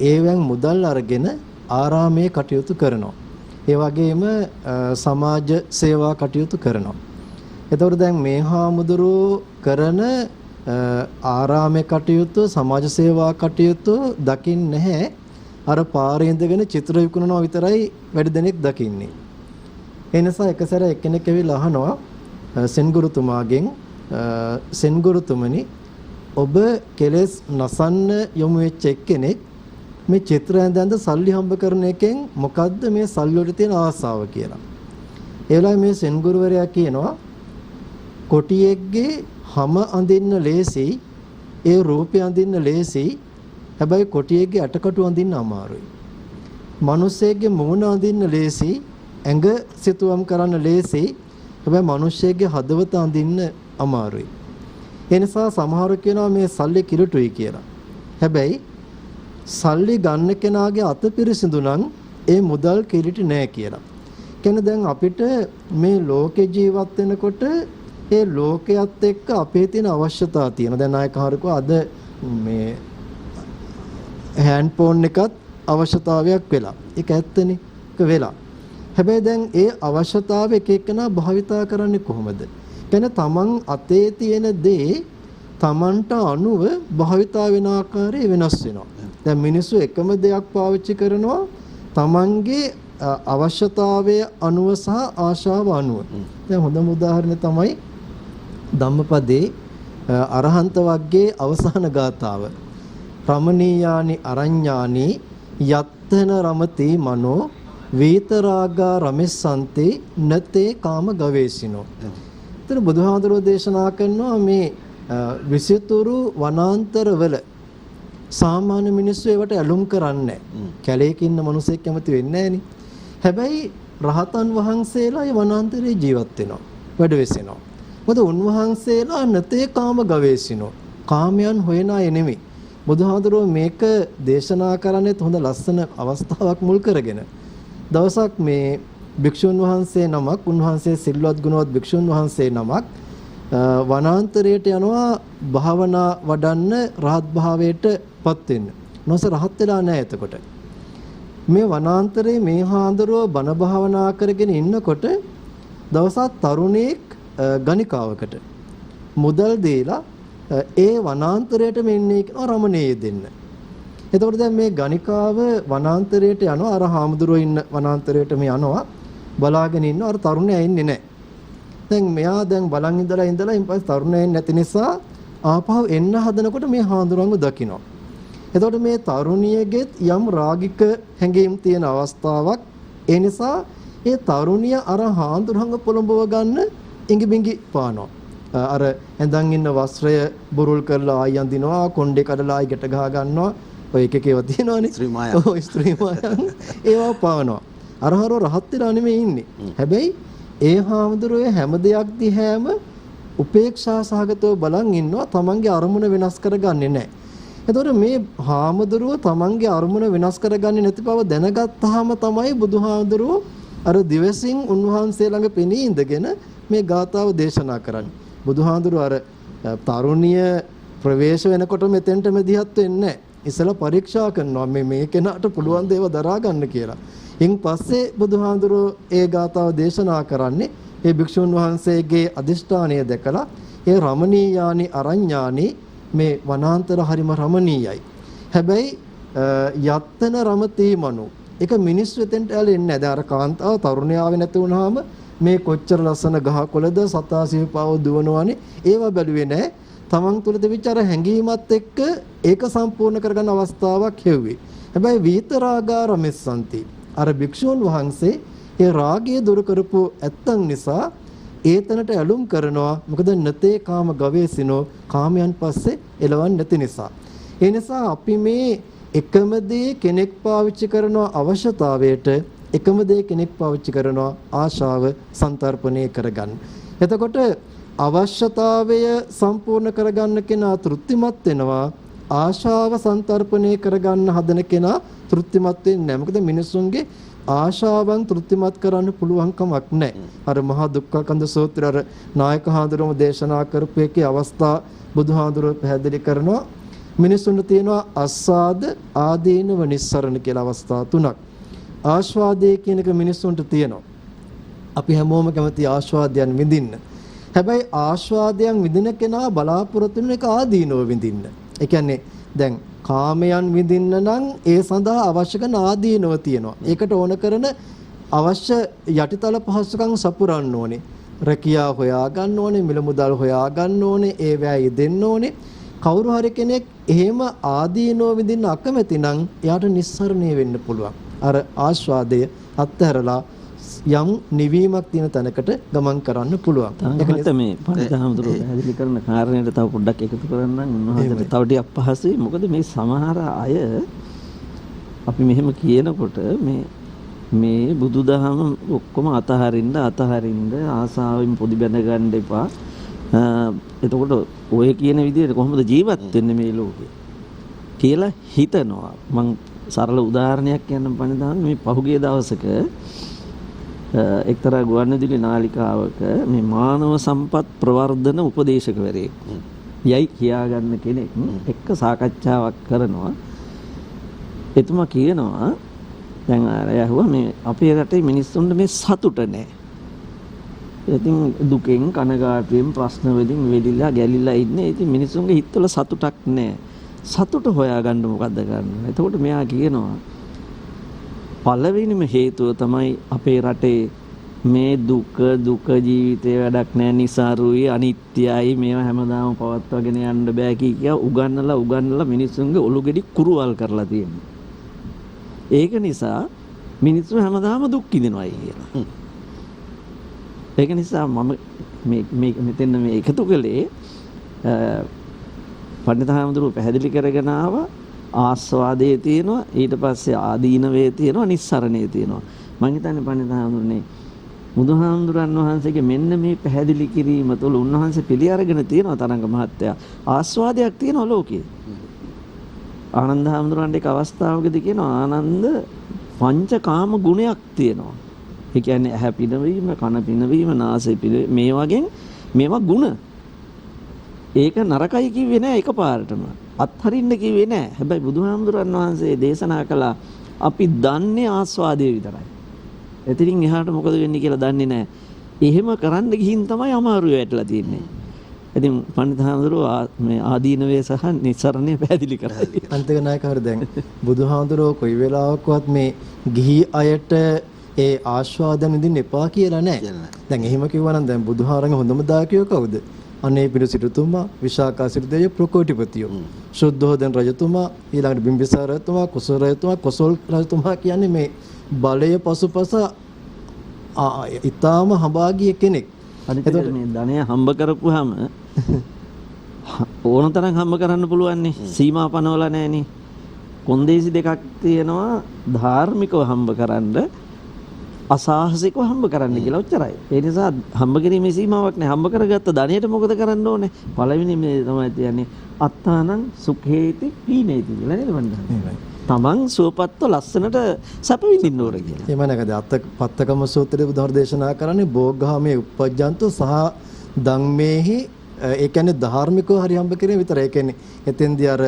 ඒවෙන් මුදල් අරගෙන ආරාමයේ කටයුතු කරනවා. ඒ වගේම සමාජ සේවා කටයුතු කරනවා. එතකොට දැන් මේ හාමුදුරුවෝ කරන ආරාමයේ කටයුතු සමාජ සේවා කටයුතු දකින්නේ නැහැ. අර පාරේ ඉඳගෙන චිත්‍ර විකුණනවා විතරයි වැඩි දෙනෙක් දකින්නේ. ඒ නිසා එක සැර එක්කෙනෙක් ඇවිල්ලා අහනවා සෙන්ගුරුතුමාගෙන් සෙන්ගුරුතුමනි ඔබ කෙලස් නසන්න යොමු වෙච්ච එක්කෙනෙක් මේ චිත්‍ර ඇඳ සල්ලි හම්බ කරන එකෙන් මොකද්ද මේ සල්ලි වලට තියෙන ආසාව කියලා. ඒ වෙලාවේ මේ සෙන්ගුරුවරයා කියනවා කොටියෙක්ගේ හැම අඳින්න ලේසි ඒ රූපය අඳින්න ලේසි හැබැයි කොටියෙක්ගේ අටකටු අඳින්න අමාරුයි. මිනිස්සෙක්ගේ මූණ අඳින්න ලේසි ඇඟ සිතුවම් කරන්න ලේසි හැබැයි මිනිස්සෙක්ගේ හදවත අඳින්න අමාරුයි. ඒ නිසා සමහරව කියනවා මේ සල්ලි කිලුටුයි කියලා. හැබැයි සල්ලි ගන්න කෙනාගේ අත පිරිසිදු නම් ඒ මුදල් කිලිටි නෑ කියලා. කියන්නේ දැන් අපිට මේ ලෝකේ ජීවත් වෙනකොට ඒ ලෝකයේත් එක්ක අපේ තියෙන අවශ්‍යතා තියෙනවා. දැන් නායකහරුකෝ අද මේ හෑන්ඩ් ෆෝන් එකත් අවශ්‍යතාවයක් වෙලා. ඒක ඇත්තනේ. ඒක වෙලා. හැබැයි දැන් ඒ අවශ්‍යතාව එක එකනා භාවිතා කරන්නේ කොහොමද? කියන්නේ තමන් අතේ තියෙන දේ තමන්ට අනුව භාවිතා වෙන ආකාරය වෙනස් වෙනවා. දැන් මිනිස්සු එකම දෙයක් පාවිච්චි කරනවා තමන්ගේ අවශ්‍යතාවය අනුව සහ ආශාව අනුව. දැන් හොඳම උදාහරණය තමයි ධම්මපදයේ අරහන්ත වර්ගයේ අවසාන ගාථාව. රමණීයානි අරඤ්ඤානි යත්තන රමති මනෝ වීතරාගා රමෙස්සන්ති නතේ කාම ගවේසිනෝ. එතන බුදුහාඳුරෝ දේශනා කරනවා මේ විසිතුරු වනාන්තරවල සාමාන්‍ය මිනිස්සු ඒවට ඇලුම් කරන්නේ නැහැ. කැලේක ඉන්න මිනිස්සෙක් කැමති වෙන්නේ නැහෙනි. හැබැයි රහතන් වහන්සේලා ඒ වනාන්තරයේ ජීවත් වෙනවා. වැඩ වෙසෙනවා. මොකද උන්වහන්සේලා නතේ කාම ගවේසිනෝ. කාමයන් හොයන අය නෙමෙයි. බුදුහාඳුරෝ මේක දේශනා කරන්නේ හොඳ ලස්සන අවස්ථාවක් මුල් කරගෙන. දවසක් මේ භික්ෂුන් වහන්සේ නමක් උන්වහන්සේ සිල්වත් ගුණවත් භික්ෂුන් වහන්සේ නමක් වනාන්තරයට යනවා භාවනා වඩන්න රහත් භාවයට පත් වෙන්න. නොස රහත් වෙලා නැහැ එතකොට. මේ වනාන්තරයේ මේ හාඳුරෝ බණ භාවනා කරගෙන ඉන්නකොට දවසක් තරුණයෙක් ගණිකාවකට මුදල් දීලා ඒ වනාන්තරයට මෙන්නේ කියන රමණීය දෙන්න. එතකොට දැන් මේ ගණිකාව වනාන්තරයට යනවා අර හාමුදුරුවෝ ඉන්න වනාන්තරයට මේ යනවා බලාගෙන ඉන්නවා අර තරුණයා ඉන්නේ නැහැ. දැන් මෙයා දැන් බලන් ඉඳලා ඉන්පස්සේ තරුණයා නැති නිසා ආපහු එන්න හදනකොට මේ හාමුදුරුවන්ව දකිනවා. එතකොට මේ තරුණියගෙත් යම් රාගික හැඟීම් තියෙන අවස්ථාවක්. ඒ නිසා ඒ තරුණිය අර හාමුදුරුවන්ව පොළඹව ගන්න ඉඟිබිඟි පානවා. අර ඇඳන් ඉන්න වස්ත්‍රය බුරුල් කරලා ආයි අඳිනවා කොණ්ඩේ කඩලා ආයි ගැට ගහ ගන්නවා. ඔය එක එක ඒවා තියෙනවනේ. ස්ත්‍රී මායන් ඒවා පානවා. අරහරෝ රහත් වෙලා නෙමෙයි ඉන්නේ. හැබැයි ඒ හාමුදුරුවෝ හැම දෙයක් දිහාම උපේක්ෂා සහගතව බලන් ඉන්නවා. තමන්ගේ අරමුණ වෙනස් කරගන්නේ නැහැ. එතකොට මේ හාමුදුරුවෝ තමන්ගේ අරමුණ වෙනස් කරගන්නේ නැති බව දැනගත්තාම තමයි බුදුහාමුදුරුවෝ අර දිවසින් උන්වහන්සේ ළඟ පෙනී ඉඳගෙන මේ ගාථාව දේශනා කරන්නේ. බුදුහාමුදුරුවෝ අර තරුණිය ප්‍රවේශ වෙනකොට මෙතෙන්ට මෙදිහත් වෙන්නේ නැහැ. ඉස්සලා පරීක්ෂා කරනවා මේ කෙනාට පුළුවන් දේව දරා ගන්න කියලා. ඉන් පස්සේ බුදුහාඳුරෝ ඒ ගාථාව දේශනා කරන්නේ ඒ භික්ෂුන් වහන්සේගේ අදිෂ්ඨානය දැකලා ඒ රමණීයානි අරඤ්ඤානි මේ වනාන්තර හරිම රමණීයයි. හැබැයි යත්තන රමති මනෝ ඒක මිනිස් වෙතෙන්ට ඇලෙන්නේ නැහැ. දැන් අර කාන්තාව තරුණයාව නැති වුනහම මේ කොච්චර ලස්සන ගහකොළද සතා සිව්පාව දුවනවානේ ඒව බැලුවේ නැහැ. තමන් තුළ තිබිච්ච අර හැඟීමත් එක්ක ඒක සම්පූර්ණ කරගන්න අවස්ථාවක් හේව්වේ. හැබැයි විතරාගාරමෙස්සන්ති. අර භික්ෂුන් වහන්සේ ඒ රාගය දුරු කරපු ඇත්තන් නිසා ඒතනට ඇලුම් කරනවා. මොකද නතේ කාම ගවේසිනෝ කාමයන් පස්සේ එලවන්නේ නැති නිසා. ඒ නිසා අපි මේ එකම දේ කෙනෙක් පාවිච්චි කරන අවශ්‍යතාවයට එකම දේ කෙනෙක් පාවිච්චි කරනවා ආශාව සන්තරපණය කරගන්න. එතකොට අවශ්‍යතාවය සම්පූර්ණ කරගන්න කෙනා තෘප්තිමත් වෙනවා. ආශාව සන්තරපණය කරගන්න හදන කෙනා තෘප්තිමත් වෙන්නේ නැහැ. මොකද මිනිසුන්ගේ ආශාවන් තෘප්තිමත් කරන්න පුළුවන් කමක් නැහැ. අර මහා දුක්ඛකන්ද සූත්‍රය අර නායක හාමුදුරුවෝ දේශනා කරපු එකේ අවස්ථා බුදුහාමුදුරුවෝ පැහැදිලි කරනවා. මිනිසුන්ට තියෙනවා අස්සාද ආදීනව නිස්සරණ කියලා අවස්ථා තුනක්. ආස්වාදයේ කියන එක මිනිසුන්ට තියෙනවා. අපි හැමෝම කැමති ආස්වාදයන් විඳින්න. හැබැයි ආස්වාදයන් විඳින කෙනා බලාපොරොත්තු වෙන එක ආදීනව විඳින්න. ඒ කියන්නේ දැන් කාමයන් විඳින්න නම් ඒ සඳහා අවශ්‍ය කරන ආදීනව තියෙනවා. ඒකට ඕන කරන අවශ්‍ය යටිතල පහසුකම් සපුරන්න ඕනේ. රැකියාව හොයා ගන්න ඕනේ, මිල මුදල් හොයා ගන්න ඕනේ, ඒ වැය දෙන්න ඕනේ. කවුරු හරි කෙනෙක් එහෙම ආදීනව විඳින්න අකමැති නම් එයාට නිස්සරණය වෙන්න පුළුවන්. අර ආස්වාදය අත්හැරලා යම් නිවීමක් තියෙන තැනකට ගමන් කරන්න පුළුවන්. ඒක නිසා මේ පඬිතුමා පැහැදිලි කරන කාරණයට තව පොඩ්ඩක් එකතු කරන්නම් උන්වහන්සේට තව ටිකක් අපහසුයි. මොකද මේ සමහර අය අපි මෙහෙම කියනකොට මේ බුදුදහම ඔක්කොම අතහරින්න ආසාවෙන් පොඩි බැඳ ගන්න එපා. එතකොට ඔය කියන විදිහට කොහොමද ජීවත් වෙන්නේ මේ ලෝකේ කියලා හිතනවා. මම සරල උදාහරණයක් කියන්නම් පඬිතුමා. මේ පහුගිය දවසක එක්තරා ගුවන්විදුලි නාලිකාවක මේ මානව සම්පත් ප්‍රවර්ධන උපදේශකවරයෙක් යයි කියාගන්න කෙනෙක් එක්ක සාකච්ඡාවක් කරනවා. එතුමා කියනවා දැන් අරයහුවා මේ අපේ රටේ මිනිස්සුන්ට මේ සතුට නැහැ. ඉතින් දුකෙන් කනගාටුවෙන් ප්‍රශ්න වලින් වෙලිලා ගැලිලා ඉන්නේ. ඉතින් මිනිස්සුන්ගේ හිතවල සතුටක් නැහැ. සතුට හොයාගන්න මොකද්ද කරන්නේ? එතකොට මෙයා කියනවා පළවෙනිම හේතුව තමයි අපේ රටේ මේ දුක ජීවිතේ වැඩක් නැහැ, නිසාරුයි, අනිත්‍යයි, මේවා හැමදාම පවත්වාගෙන යන්න බෑ කිය උගන්නලා මිනිස්සුන්ගේ ඔලුගෙඩි කුරුවල් කරලා තියෙනවා. ඒක නිසා මිනිස්සු හැමදාම දුක් විඳිනවායි කියලා. ඒක නිසා මම මෙතන මේ එකතු කළේ පඬිතුමා පැහැදිලි කරගෙන ආවා ආස්වාදයේ තියෙනවා, ඊට පස්සේ ආදීනවේ තියෙනවා, නිස්සරණයේ තියෙනවා. මම හිතන්නේ පඬිතුමානේ බුදුහාමුදුරන් වහන්සේගේ මෙන්න මේ පැහැදිලි කිරීම තුළ උන්වහන්සේ පිළි අරගෙන තියෙනවා තරංග මහත්තයා. ආස්වාදයක් තියෙනවා ලෝකේ. ආනන්ද හාමුදුරන්ට එක අවස්ථාවකදී කියනවා ආනන්ද පංචකාම ගුණයක් තියෙනවා. ඒ කියන්නේ ඇහැ පිනවීම, කන පිනවීම, නාසය පිනවීම මේ වගේ මේවා ගුණ. ඒක නරකයි කිව්වේ නෑ එකපාරටම. අත්හරින්න කිව්වේ නෑ. හැබැයි බුදුහාමුදුරන් වහන්සේ දේශනා කළා අපි දන්නේ ආස්වාදයේ විතරයි. එතනින් එහාට මොකද වෙන්නේ කියලා දන්නේ නෑ. එහෙම කරන්න ගිහින් තමයි අමාරුවේ වැටලා තියෙන්නේ. ඉතින් පඬිතුමා මේ ආදීනවේ සහ නිස්සරණය පැහැදිලි කරා. අන්තික නායකවරු දැන් බුදුහාමුදුරුවෝ කොයි වෙලාවකවත් මේ ගිහි අයට ඒ ආස්වාදන විඳින්න එපා කියලා නෑ. දැන් එහෙම කිව්වා නම් දැන් බුදුහාරගේ හොඳම දායකයෝ කවුද? අනේ පිරු සිටුතුමා, විශාකා සිටුදේය, ප්‍රකෝටිපතියෝ, සුද්ධෝදන රජතුමා, ඊළඟට බිම්බිසාර රජතුමා, කුසල රජතුමා, කොසල් රජතුමා කියන්නේ මේ බලය පසුපස ඊටාම හඹාගිය කෙනෙක්. එතකොට මේ ධනය හම්බ කරපුවාම ඕන තරම් හම්බ කරන්න පුළුවන් නේ. සීමා පනවලා නැහනේ. කොන්දේසි දෙකක් තියෙනවා ධාර්මිකව හම්බ කරන්න, අසාහසිකව හම්බ කරන්න කියලා ඔච්චරයි. ඒ නිසා හම්බ කිරීමේ සීමාවක් නැහැ. හම්බ කරගත්ත ධනයට මොකද කරන්න ඕනේ? පළවෙනි මේ තමයි කියන්නේ අත්තානං සුඛේති පීනේති කියලා නේද වන්දනා. තමන් සුවපත්ව ලස්සනට සැප විඳින්න ඕන කියලා. එහෙම නැකද පත්තකම සූත්‍රයේ බුදුහාර දේශනා කරන්නේ භෝගාමයේ උපජ්ජන්තු සහ ධම්මේහි ඒ කියන්නේ ධාර්මිකව හරි හම්බ කිරීම විතරයි. ඒ කියන්නේ එතෙන්දී අර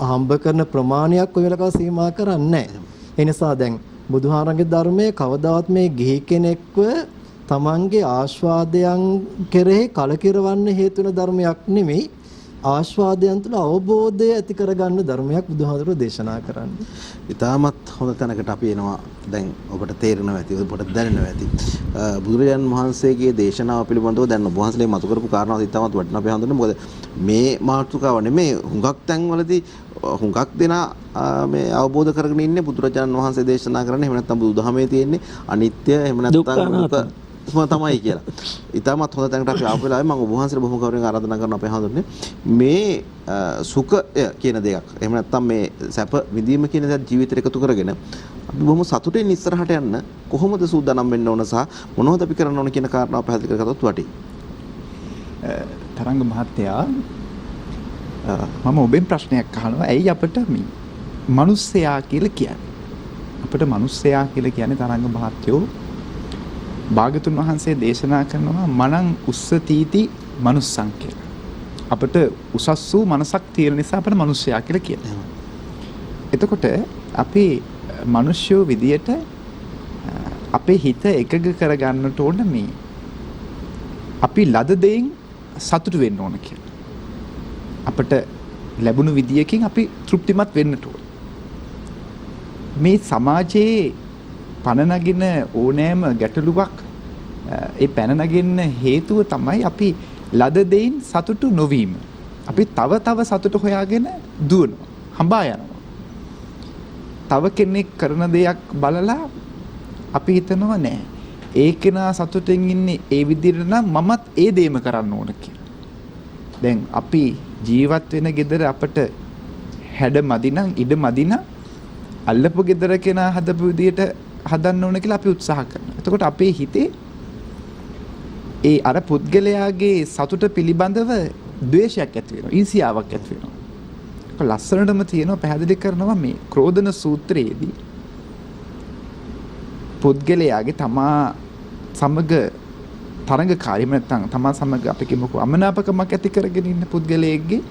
හම්බ කරන ප්‍රමාණයක් ඔය වෙලාවක සීමා කරන්නේ නැහැ. ඒ නිසා දැන් බුදුහාරගේ ධර්මයේ කවදාවත් මේ ගිහි කෙනෙක්ව තමන්ගේ ආස්වාදයන් කෙරෙහි කලකිරවන්න හේතු වෙන ධර්මයක් නෙමෙයි. ආස්වාදයන් තුළ අවබෝධය ඇති කරගන්න ධර්මයක් බුදුහාමුදුරුවෝ දේශනා කරන්නේ. ඉතාමත් හොඳ තැනකට අපි එනවා. දැන් ඔබට තේරෙනවා ඇති, ඔබට දැනෙනවා ඇති. බුදුරජාණන් වහන්සේගේ දේශනාව පිළිබඳව දැන් ඔබ වහන්සේලා මතු කරපු කාරණාව ඉතාමත් වටිනා අපි හඳුනන. මොකද මේ මාතෘකාව නෙමේ හුඟක් තැන්වලදී හුඟක් දෙනා මේ අවබෝධ කරගෙන ඉන්නේ බුදුරජාණන් වහන්සේ දේශනා කරන්නේ එහෙම නැත්නම් බුදුදහමේ තියෙන්නේ අනිත්‍ය එහෙම නැත්නම් තමයි කියලා. ඉතාමත් හොඳ තැනකට අපි ආපු වෙලාවේ මම ඔබ වහන්සේට බොහොම ගෞරවයෙන් ආරාධනා කරනවා අපේ හඳුන්නේ මේ සුඛය කියන දෙයක්. එහෙම නැත්නම් මේ සැප විඳීම කියන දේ ජීවිතේට එකතු කරගෙන අපි බොහොම සතුටින් ඉස්සරහට යන්න කොහොමද සූදානම් වෙන්න ඕන සහ මොනවද අපි කරන්න ඕන කියන කාරණාව පැහැදිලි කරගත්තොත් වටී. තරංග මහත්තයා මම ඔබෙන් ප්‍රශ්නයක් අහනවා. ඇයි අපිට මේ මිනිස්සයා කියලා කියන්නේ? අපිට මිනිස්සයා කියලා කියන්නේ තරංග මහත්තයෝ භාගතුන් වහන්සේ දේශනා කරනවා මනං උස්සතීති මනුස්සං කියලා. අපිට උසස් වූ මනසක් තියෙන නිසා අපිට මිනිස්සයා කියලා කියනවා. එතකොට අපි මිනිස්සු විදියට අපේ හිත එකග කරගන්නට ඕන මේ අපි ලද දෙයින් සතුටු වෙන්න ඕන කියලා. අපිට ලැබුණු විදියකින් අපි තෘප්තිමත් වෙන්නට ඕන. මේ සමාජයේ පණ නගින ඕනෑම ගැටලුවක් ඒ පැන නගින්න හේතුව තමයි අපි ලද දෙයින් සතුටු නොවීම. අපි තව සතුට හොයාගෙන දුවනවා, හඹා යනවා. තව කෙනෙක් කරන දෙයක් බලලා අපි හිතනවා නෑ ඒ කෙනා සතුටින් ඉන්නේ ඒ විදිහට නම් මමත් ඒ දේම කරන්න ඕන කියලා. දැන් අපි ජීවත් වෙන ගෙදර අපට හැඩ මදි නම් ඉඩ මදි නම් අල්ලපු ගෙදර කෙනා හදපු විදිහට හදන්න ඕන කියලා අපි උත්සාහ කරනවා. එතකොට අපේ හිතේ ඒ අර පුද්ගලයාගේ සතුට පිළිබඳව ද්වේෂයක් ඇති වෙනවා, ඊර්ෂ්‍යාවක් ඇති වෙනවා. ඒක ලස්සනටම තියෙනවා, පැහැදිලි කරනවා මේ ක්‍රෝධන සූත්‍රයේදී. පුද්ගලයාගේ තමා සමග තරංගකාරීම නැත්නම් තමා සමග අපි කියමුකෝ අමනාපකමක් ඇති කරගෙන ඉන්න පුද්ගලයෙක්ගේ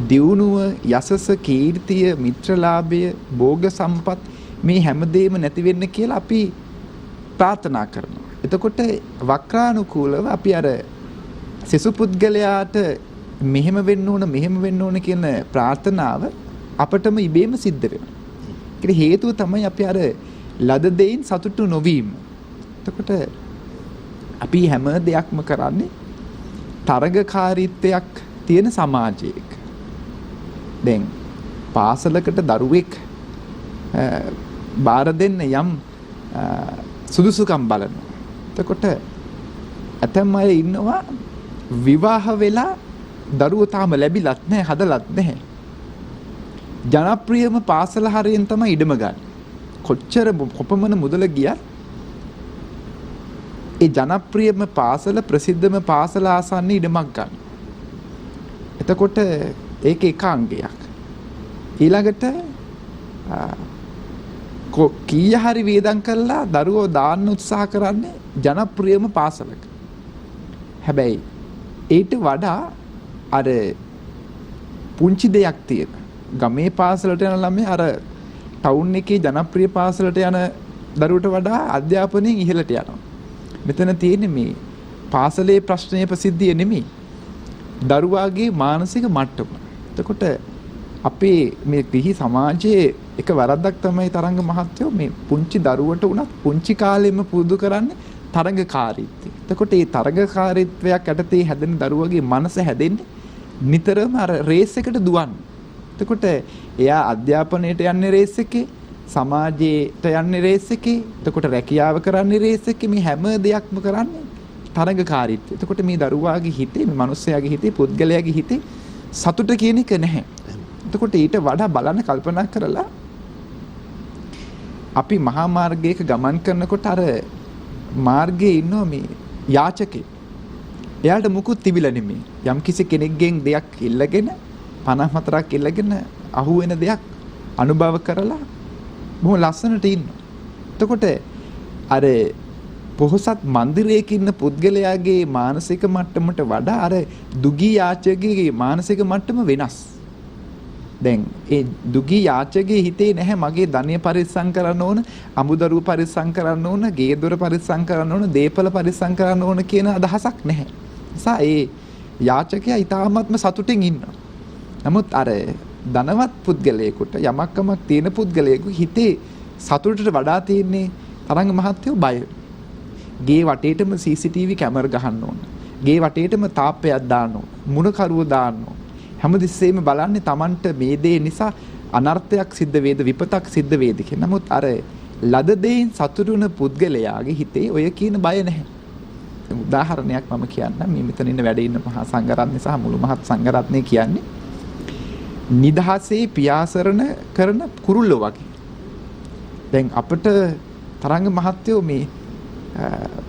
දියුණුව, යසස, කීර්තිය, මිත්‍රලාභය, භෝග සම්පත් මේ හැමදේම නැති වෙන්න කියලා අපි ප්‍රාර්ථනා කරනවා. එතකොට වක්‍රානුකූලව අපි අර සිසු පුද්ගලයාට මෙහෙම වෙන්න ඕන කියන ප්‍රාර්ථනාව අපටම ඉබේම සිද්ධ වෙනවා. ඒකට හේතුව තමයි අපි අර ලද දෙයින් සතුටු නොවීම. එතකොට අපි හැම දෙයක්ම කරන්නේ තරගකාරීත්වයක් තියෙන සමාජයක. දැන් පාසලකට දරුවෙක් බාර දෙන්න යම් සුදුසුකම් බලනවා. එතකොට ඇතැම් අය ඉන්නවා විවාහ වෙලා දරුවෝ තාම ලැබිලත් නැහැ, හදලත් නැහැ. ජනප්‍රියම පාසල හරියෙන් තමයි ඉඩම ගන්න. කොච්චර කොපමණ මුදල ගියත් ඒ ජනප්‍රියම පාසල, ප්‍රසිද්ධම පාසල ආසන්න ඉඩමක් ගන්න. එතකොට ඒක එක අංගයක්. ඊළඟට කීය හරි වේදම් කරලා දරුවෝ දාන්න උත්සාහ කරන්නේ ජනප්‍රියම පාසලක. හැබැයි ඊට වඩා අර පුංචි දෙයක් තියෙන ගමේ පාසලට යන ළමයි අර ටවුන් එකේ ජනප්‍රිය පාසලට යන දරුවට වඩා අධ්‍යාපනයෙන් ඉහළට යනවා. මෙතන තියෙන්නේ මේ පාසලේ ප්‍රශ්නයේ ප්‍රසිද්ධිය නෙමෙයි, දරුවාගේ මානසික මට්ටම. එතකොට අපේ මේ ගිහි සමාජයේ එක වරද්දක් තමයි තරංග මහත්තයෝ මේ පුංචි දරුවට උනත් පුංචි කාලෙම පුරුදු කරන්නේ තරගකාරීත්වය. එතකොට මේ තරගකාරීත්වයක් යටතේ හැදෙන දරුවගේ මනස හැදෙන්නේ නිතරම අර රේස් එකට දුවන්න. එතකොට එයා අධ්‍යාපනයට යන්නේ රේස් එකේ, සමාජයට යන්නේ රේස් එකේ, එතකොට රැකියාව කරන්නේ රේස් එකේ, මේ හැම දෙයක්ම කරන්නේ තරගකාරීත්වය. එතකොට මේ දරුවාගේ හිතේ, මේ මිනිස්යාගේ හිතේ, පුද්ගලයාගේ හිතේ සතුට කියන එක නැහැ. එතකොට ඊට වඩා බලන්න කල්පනා කරලා අපි මහා මාර්ගයක ගමන් කරනකොට අර මාර්ගයේ ඉන්නවා මේ යාචකේ. එයාට මුකුත් තිබිලා නෙමෙයි. යම් කිසි කෙනෙක්ගෙන් දෙයක් ඉල්ලගෙන 54ක් ඉල්ලගෙන අහුවෙන දෙයක් අනුභව කරලා බොහොම ලස්සනට ඉන්නවා. එතකොට අර පොහොසත් මන්දිරයක ඉන්න පුද්ගලයාගේ මානසික මට්ටමට වඩා අර දුගී යාචකගේ මානසික මට්ටම වෙනස්. දැන් ඒ දුගී යාචකගේ හිතේ නැහැ මගේ ධනිය පරිස්සම් කරන්න ඕන, අමුදරුව පරිස්සම් කරන්න ඕන, ගේ දොර පරිස්සම් කරන්න ඕන, දීපල පරිස්සම් කරන්න ඕන කියන අදහසක් නැහැ. නිසා ඒ යාචකයා ඊටාත්ම සතුටින් ඉන්නවා. නමුත් අර ධනවත් පුද්ගලයෙකුට යමක්කමක් තියෙන පුද්ගලයෙකු හිතේ සතුටට වඩා තියෙන්නේ තරංග මහත්තයෝ බය. ගේ වටේටම CCTV කැමර ගහන්න ඕන. ගේ වටේටම තාප්පයක් දාන්න ඕන. මුණ කරුව දාන්න ඕන. හැමදෙස්සෙම බලන්නේ Tamanට මේ දේ නිසා අනර්ථයක් සිද්ධ වේද විපතක් සිද්ධ වේද කියලා. නමුත් අර ලද දෙයින් සතුටු වෙන පුද්ගලයාගේ හිතේ ඔය කියන බය නැහැ. උදාහරණයක් මම කියන්නම්. මේ මෙතන ඉන්න වැඩ ඉන්න මහා සංඝරත්නය සහ මුළු මහත් සංඝරත්නය කියන්නේ නිදහසේ පියාසරණ කරන කුරුල්ලෝ වගේ. දැන් අපිට තරංග මහත්තයෝ මේ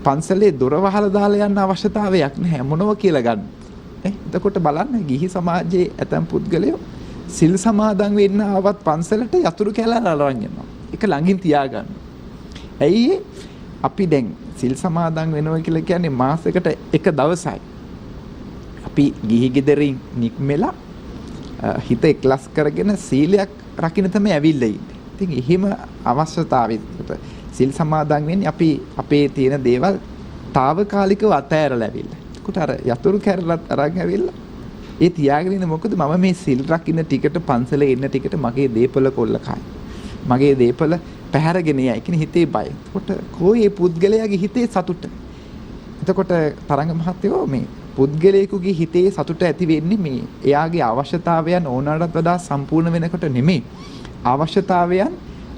පන්සලේ දොර වහලා දාලා යන්න අවශ්‍යතාවයක් නැහැ මොනව කියලා ගන්න. එතකොට බලන්න ගිහි සමාජයේ ඇතම් පුද්ගලයෝ සිල් සමාදන් වෙන්න ආවත් පන්සලට යතුරු කැලල අරන් යනවා. ඒක ළඟින් තියාගන්න. ඇයි අපි දැන් සිල් සමාදන් වෙනවා කියලා කියන්නේ මාසයකට එක දවසයි. අපි ගිහි ගෙදරින් නික්මෙලා හිත එක්ලස් කරගෙන සීලයක් රකින්න තමයි ඇවිල්ලා ඉන්නේ. ඉතින් එහෙම අවශ්‍යතාවයකට සිල් සමාදන් වෙන්නේ අපි අපේ තියෙන දේවල් తాවකාලිකව අතෑරලා ඇවිල්ලා. ඒකට අර යතුරු කැරලත් අරන් ඇවිල්ලා ඒ තියාගෙන ඉන්න මොකද මම මේ සිල් රකින්න ටිකට පන්සලේ ඉන්න ටිකට මගේ දීපල කොල්ල කයි. මගේ දීපල පැහැරගෙන යයි කියන හිතේ බය. එතකොට කොහේ පුද්ගලයාගේ හිතේ සතුට. එතකොට තරංග මහත්තයෝ මේ පුද්ගලයෙකුගේ හිතේ සතුට ඇති වෙන්නේ මේ එයාගේ අවශ්‍යතාවයන් ඕනෑමට වඩා සම්පූර්ණ වෙනකොට නෙමෙයි. අවශ්‍යතාවයන්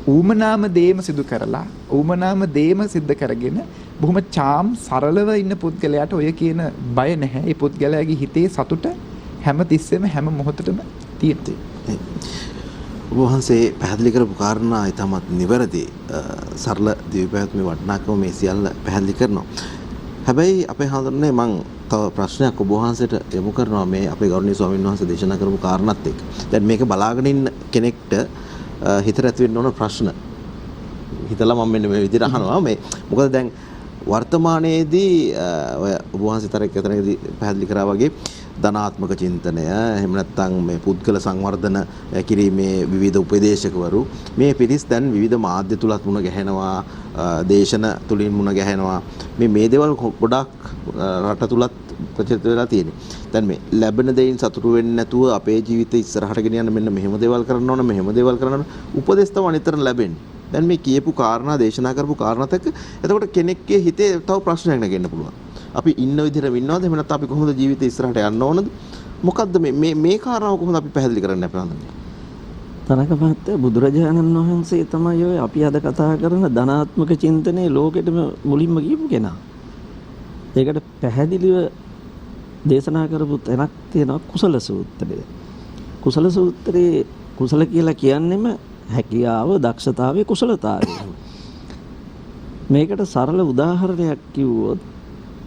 ඌමනාම දේම සිදු කරලා ඌමනාම දේම සිද්ධ කරගෙන බොහොම චාම් සරලව ඉන්න පුද්ගලයාට ඔය කියන බය නැහැ. ඒ පුද්ගලයාගේ හිතේ සතුට හැම තිස්සෙම හැම මොහොතටම තියෙනවා. ඔබ වහන්සේ පැහැදිලි කරපු කාරණා ඊටමත් නිවැරදි. සරල දිවිපැවැත්මේ වටිනාකම මේ සියල්ල පැහැදිලි කරනවා. හැබැයි අපේ හඳුනන්නේ මම තව ප්‍රශ්නයක් ඔබ වහන්සේට යොමු කරනවා මේ අපේ ගෞරවනීය ස්වාමීන් වහන්සේ දේශනා කරපු කාරණාත් එක්ක. දැන් මේක බලාගෙන ඉන්න කෙනෙක්ට හිතට ඇති වෙන්න ඕන ප්‍රශ්න. හිතලා මම මෙන්න මේ විදිහට අහනවා මේ මොකද දැන් වර්තමානයේදී ඔය ඔබ වහන්සේ තරකතරේදී පැහැදිලි කරා වගේ ධනාත්මක චින්තනය එහෙම නැත්නම් මේ පුද්ගල සංවර්ධන කිරීමේ විවිධ උපදේශකවරු මේ පිරිස් දැන් විවිධ මාධ්‍ය තුලත් මුණ ගැහෙනවා දේශන තුලින් මුණ ගැහෙනවා මේ දේවල් ගොඩක් රට තුලත් ප්‍රචලිත වෙලා තියෙනවා. දැන් මේ ලැබෙන දෙයින් සතුටු වෙන්නේ නැතුව අපේ ජීවිතය ඉස්සරහට ගෙන යන්න මෙන්න මෙහෙම දේවල් කරන්න ඕන මෙහෙම දේවල් කරන්න ඕන උපදේශ තමයි නිතරම ලැබෙන්නේ. දැන් මේ කියපු කාරණා දේශනා කරපු කාරණාත් එක්ක එතකොට කෙනෙක්ගේ හිතේ තව ප්‍රශ්නයක් නැගෙන්න පුළුවන්. අපි ඉන්න විදිහට ඉන්නවද එහෙම නැත්නම් අපි කොහොමද ජීවිතේ ඉස්සරහට යන්න ඕනද? මොකද්ද මේ කාරණාව කොහොමද අපි පැහැදිලි කරන්න අපේ නන්දනේ? තනක මහත්තයා බුදුරජාණන් වහන්සේ තමයි ඔය අපි අද කතා කරන ධනාත්මක චින්තනයේ ලෝකෙටම මුලින්ම කියපු කෙනා. ඒකට පැහැදිලිව දේශනා කරපු තැනක් තියෙනවා කුසල සූත්‍රය. කුසල සූත්‍රයේ කුසල කියලා කියන්නේම හැකියාව, දක්ෂතාවය, කුසලතාවය. මේකට සරල උදාහරණයක් කිව්වොත්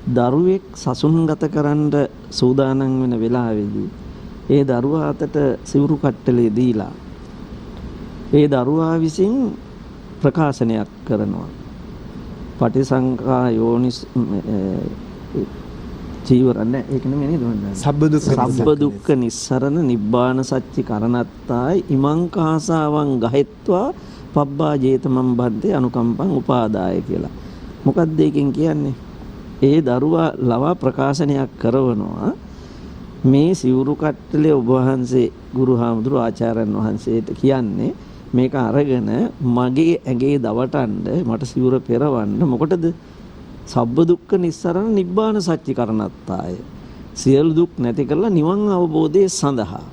දරුවෙක් සසුන්ගත කරන්න සූදානම් වෙන වෙලාවේදී ඒ දරුවා අතට සිවුරු කට්ටලේ දීලා ඒ දරුවා විසින් ප්‍රකාශනයක් කරනවා. පටිසංඛා යෝනිස් ජීවරන්නේ ඒක නෙමෙයි නේද වන්දන සබ්බ දුක්ඛ නිස්සරණ නිබ්බාන සච්චි කරණත්තායි ඉමං කාසාවං ගහෙත්වා පබ්බා ජේතමන් බද්දේ අනුකම්පං උපාදාය කියලා. මොකක්ද ඒකෙන් කියන්නේ? ඒ දරුවා ලවා ප්‍රකාශනයක් කරනවා මේ සිවුරු කට්ටලේ ඔබ වහන්සේ ගුරු හාමුදුරුවෝ ආචාර්යයන් වහන්සේට කියන්නේ මේක අරගෙන මගේ ඇඟේ දවටන්න මට සිවුර පෙරවන්න මොකටද? සබ්බ දුක්ඛ නිස්සරණ නිබ්බාන සච්චි කරණත්තාය. සියලු දුක් නැති කරලා නිවන් අවබෝධයේ සඳහා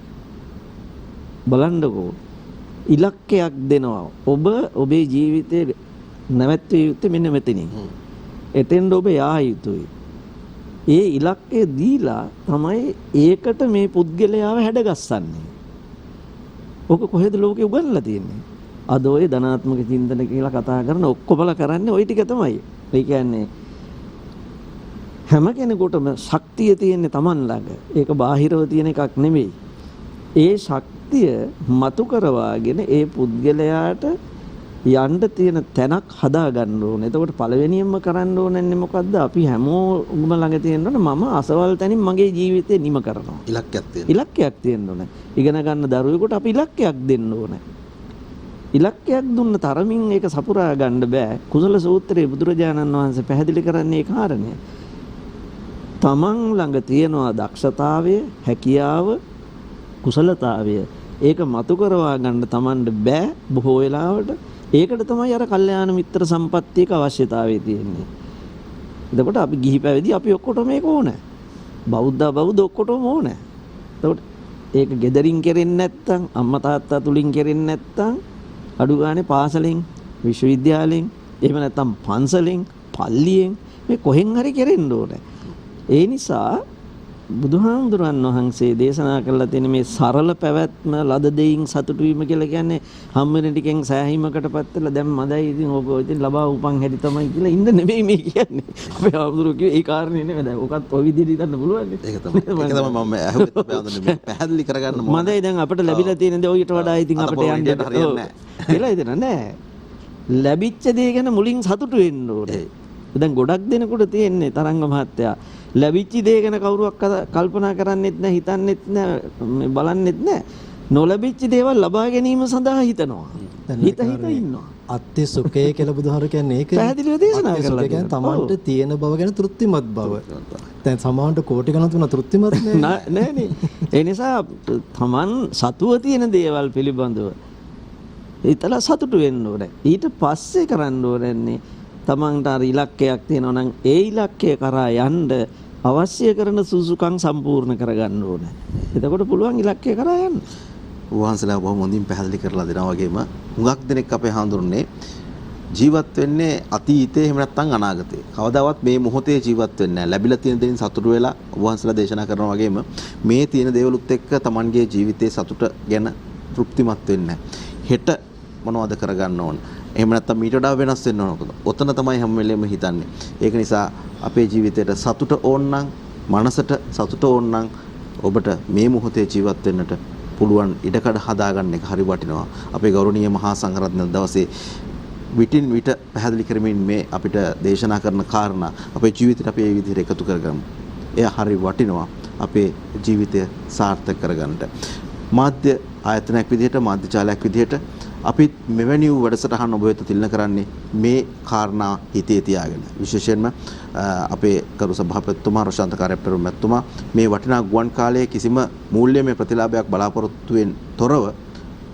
බලන්නකෝ ඉලක්කයක් දෙනවා. ඔබ ඔබේ ජීවිතේ නැවැත්විය යුත්තේ මෙන්න මෙතනින්. එතෙන්ද ඔබ යා යුතුයි. ඒ ඉලක්කය දීලා තමයි ඒකට මේ පුද්ගලයාව හැඩගස්සන්නේ. ඔක කොහෙද ලෝකේ උගන්ලා තියෙන්නේ? අද ඔය ධනාත්මක චින්තන කියලා කතා කරන ඔක්කොමලා කරන්නේ ওই ටික තමයි. ඒ කියන්නේ හැම කෙනෙකුටම ශක්තිය තියෙන්නේ Taman ළඟ. ඒක බාහිරව තියෙන එකක් නෙමෙයි. ඒ ශක්තිය මතු කරවාගෙන ඒ පුද්ගලයාට යන්න තියෙන තැනක් හදා ගන්න ඕනේ. එතකොට පළවෙනියෙන්ම කරන්න ඕනන්නේ මොකද්ද? අපි හැමෝම ළඟ තියෙන්න ඕනේ මම අසවල් තැනින් මගේ ජීවිතේ නිම කරනවා. ඉලක්කයක් තියෙන්න ඕනේ. ඉගෙන ගන්න දරුවෙකුට අපි ඉලක්කයක් දෙන්න ඕනේ. ඉලක්කයක් දුන්න තරමින් ඒක සපුරා ගන්න බෑ. කුසල සූත්‍රයේ බුදුරජාණන් වහන්සේ පැහැදිලි කරන්නේ ඒ කාරණය. තමන් ළඟ තියෙනවා දක්ෂතාවය, හැකියාව, කුසලතාවය. ඒක මතු කරවා ගන්න තමන්ට බෑ බොහෝ වෙලාවට. ඒකට තමයි අර කල්යාණ මිත්‍ර සම්පත්තියක අවශ්‍යතාවය තියෙන්නේ. එතකොට අපි ගිහි පැවිදි අපි ඔක්කොටම මේක ඕනේ. බෞද්ධ ඔක්කොටම ඕනේ. එතකොට ඒක gederin කෙරෙන්නේ නැත්තම්, අම්මා තාත්තා තුලින් කෙරෙන්නේ නැත්තම්, අඩු ගානේ පාසලෙන්, විශ්වවිද්‍යාලෙන්, එහෙම නැත්තම් පන්සලෙන්, පල්ලියෙන් මේ කොහෙන් හරි කෙරෙන්න ඕනේ. ඒ නිසා බුදුහාමුදුරන් වහන්සේ දේශනා කළා තියෙන මේ සරල පැවැත්ම ලද දෙයින් සතුටු වීම කියලා කියන්නේ හම් වෙන ටිකෙන් සෑහීමකටපත් වෙලා දැන් මදයි ඉතින් ඕක ඉතින් ලබා උපන් හැටි තමයි කියලා ඉන්න නෙමෙයි මේ කියන්නේ. අපේ හාමුදුරුවෝ කිව්වේ ඒ කාරණේ නෙමෙයි. දැන් ඕකත් ඔය විදිහට හිතන්න පුළුවන් නේ. ඒක තමයි මම ඇහුවෙත් මේ පැහැදිලි කරගන්න ඕනේ. මදයි දැන් අපිට ලැබිලා තියෙන දේ ඔයිට වඩා ඉතින් අපිට යන්න හරියන්නේ නැහැ. කියලා හිතන නෑ. ලැබිච්ච දේ ගැන මුලින් සතුටු වෙන්න ඕනේ. දැන් ගොඩක් දෙනෙකුට තියෙන්නේ තරංග මහත්තයා ලැබිච්ච දේ ගැන කවුරුවක් කල්පනා කරන්නෙත් නැහැ, හිතන්නෙත් නැහැ, බලන්නෙත් නැහැ. නොලැබිච්ච දේවල් ලබා ගැනීම සඳහා හිතනවා. හිත ඉන්නවා. අත්‍ය සුඛය කියලා බුදුහාර කියන්නේ ඒක. පැහැදිලිව දේශනා කරලා තියෙනවා. තමන්ට තියෙන බව ගැන තෘප්තිමත් බව. දැන් සමාන්ට කෝටි ගණන් තුන තෘප්තිමත් නෑනේ. ඒ නිසා තමන් සතුව තියෙන දේවල් පිළිබඳව හිතලා සතුටු වෙන්න ඕනේ. ඊට පස්සේ කරන්න ඕනේ තමන්ට අර ඉලක්කයක් තියෙනවා නම් ඒ ඉලක්කය කරා යන්න අවශ්‍ය කරන සුසුකම් සම්පූර්ණ කරගන්න ඕනේ. එතකොට පුළුවන් ඉලක්කය කරා යන්න. වහන්සේලා බොහොම හොඳින් පැහැදිලි කරලා දෙනවා වගේම හුඟක් දෙනෙක් අපේ හාමුදුරනේ ජීවත් වෙන්නේ අතීතේ එහෙම නැත්නම් අනාගතේ. කවදාවත් මේ මොහොතේ ජීවත් වෙන්නේ නැහැ. ලැබිලා තියෙන දේෙන් සතුටු වෙලා වහන්සේලා දේශනා කරනවා වගේම මේ තියෙන දේවලුත් එක්ක Tamanගේ ජීවිතේ සතුට ගැන තෘප්තිමත් වෙන්නේ නැහැ. හෙට මොනවද කරගන්න ඕන? එහෙම නැත්නම් මීට වඩා වෙනස් වෙන්න ඕනකද? ඔතන තමයි හැම වෙලෙම හිතන්නේ. ඒක නිසා අපේ ජීවිතේට සතුට ඕන නම්, මනසට සතුට ඕන නම් ඔබට මේ මොහොතේ ජීවත් වෙන්නට පුළුවන් ඉඩකඩ හදාගන්න එක හරි වටිනවා. අපේ ගෞරවනීය මහා සංඝරත්න දවසේ විටින් විට පැහැදිලි කරමින් මේ අපිට දේශනා කරන කාරණා අපේ ජීවිතේට අපි මේ විදිහට එකතු කරගමු. එය හරි වටිනවා අපේ ජීවිතය සාර්ථක කරගන්නට. මාධ්‍ය ආයතනයක් විදිහට, මාධ්‍ය ජාලයක් විදිහට අපි මෙවැනි වූ වැඩසටහන් ඔබ වෙත තිලන කරන්නේ මේ කාරණා හිතේ තියාගෙන. විශේෂයෙන්ම අපේ කරු සභාපතිතුමා රොෂාන්ත කාර්යප්‍රවෘත්ති මැතිතුමා මේ වටිනා ගුවන් කාලයේ කිසිම මූල්‍යමය ප්‍රතිලාභයක් බලාපොරොත්තුෙන් තොරව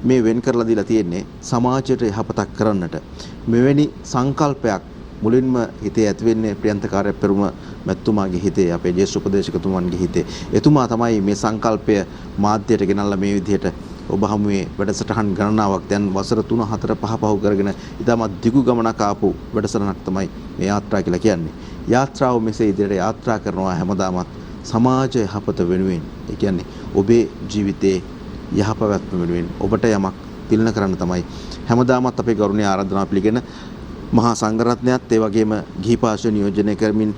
මේ වෙන් කරලා දීලා තියෙන්නේ සමාජයට යහපතක් කරන්නට. මෙවැනි සංකල්පයක් මුලින්ම හිතේ ඇති වෙන්නේ ප්‍රියන්ත කාර්යප්‍රවෘත්ති මැතිතුමාගේ හිතේ, අපේ ජ්‍යෙෂ්ඨ උපදේශකතුමන්ගේ හිතේ. එතුමා තමයි මේ සංකල්පය මාධ්‍යයට ගෙනල්ලා මේ විදිහට ඔබ හමුවේ වැඩසටහන් ගණනාවක් දැන් වසර 3 4 5 පහු කරගෙන ඉතාමත් දිගු ගමනක් ආපු වැඩසටහනක් තමයි මේ යාත්‍රා කියලා කියන්නේ. යාත්‍රාව මෙසේ ඉදිරියට යාත්‍රා කරනවා හැමදාමත් සමාජ යහපත වෙනුවෙන්. ඒ කියන්නේ ඔබේ ජීවිතයේ යහපැවැත්ම වෙනුවෙන් ඔබට යමක් තිලන කරන්න තමයි හැමදාමත් අපේ ගෞරවනීය ආරාධනාව පිළිගෙන මහා සංඝරත්නයත් ඒ වගේම ගිහි පාර්ශ්ව නියෝජනය කරමින්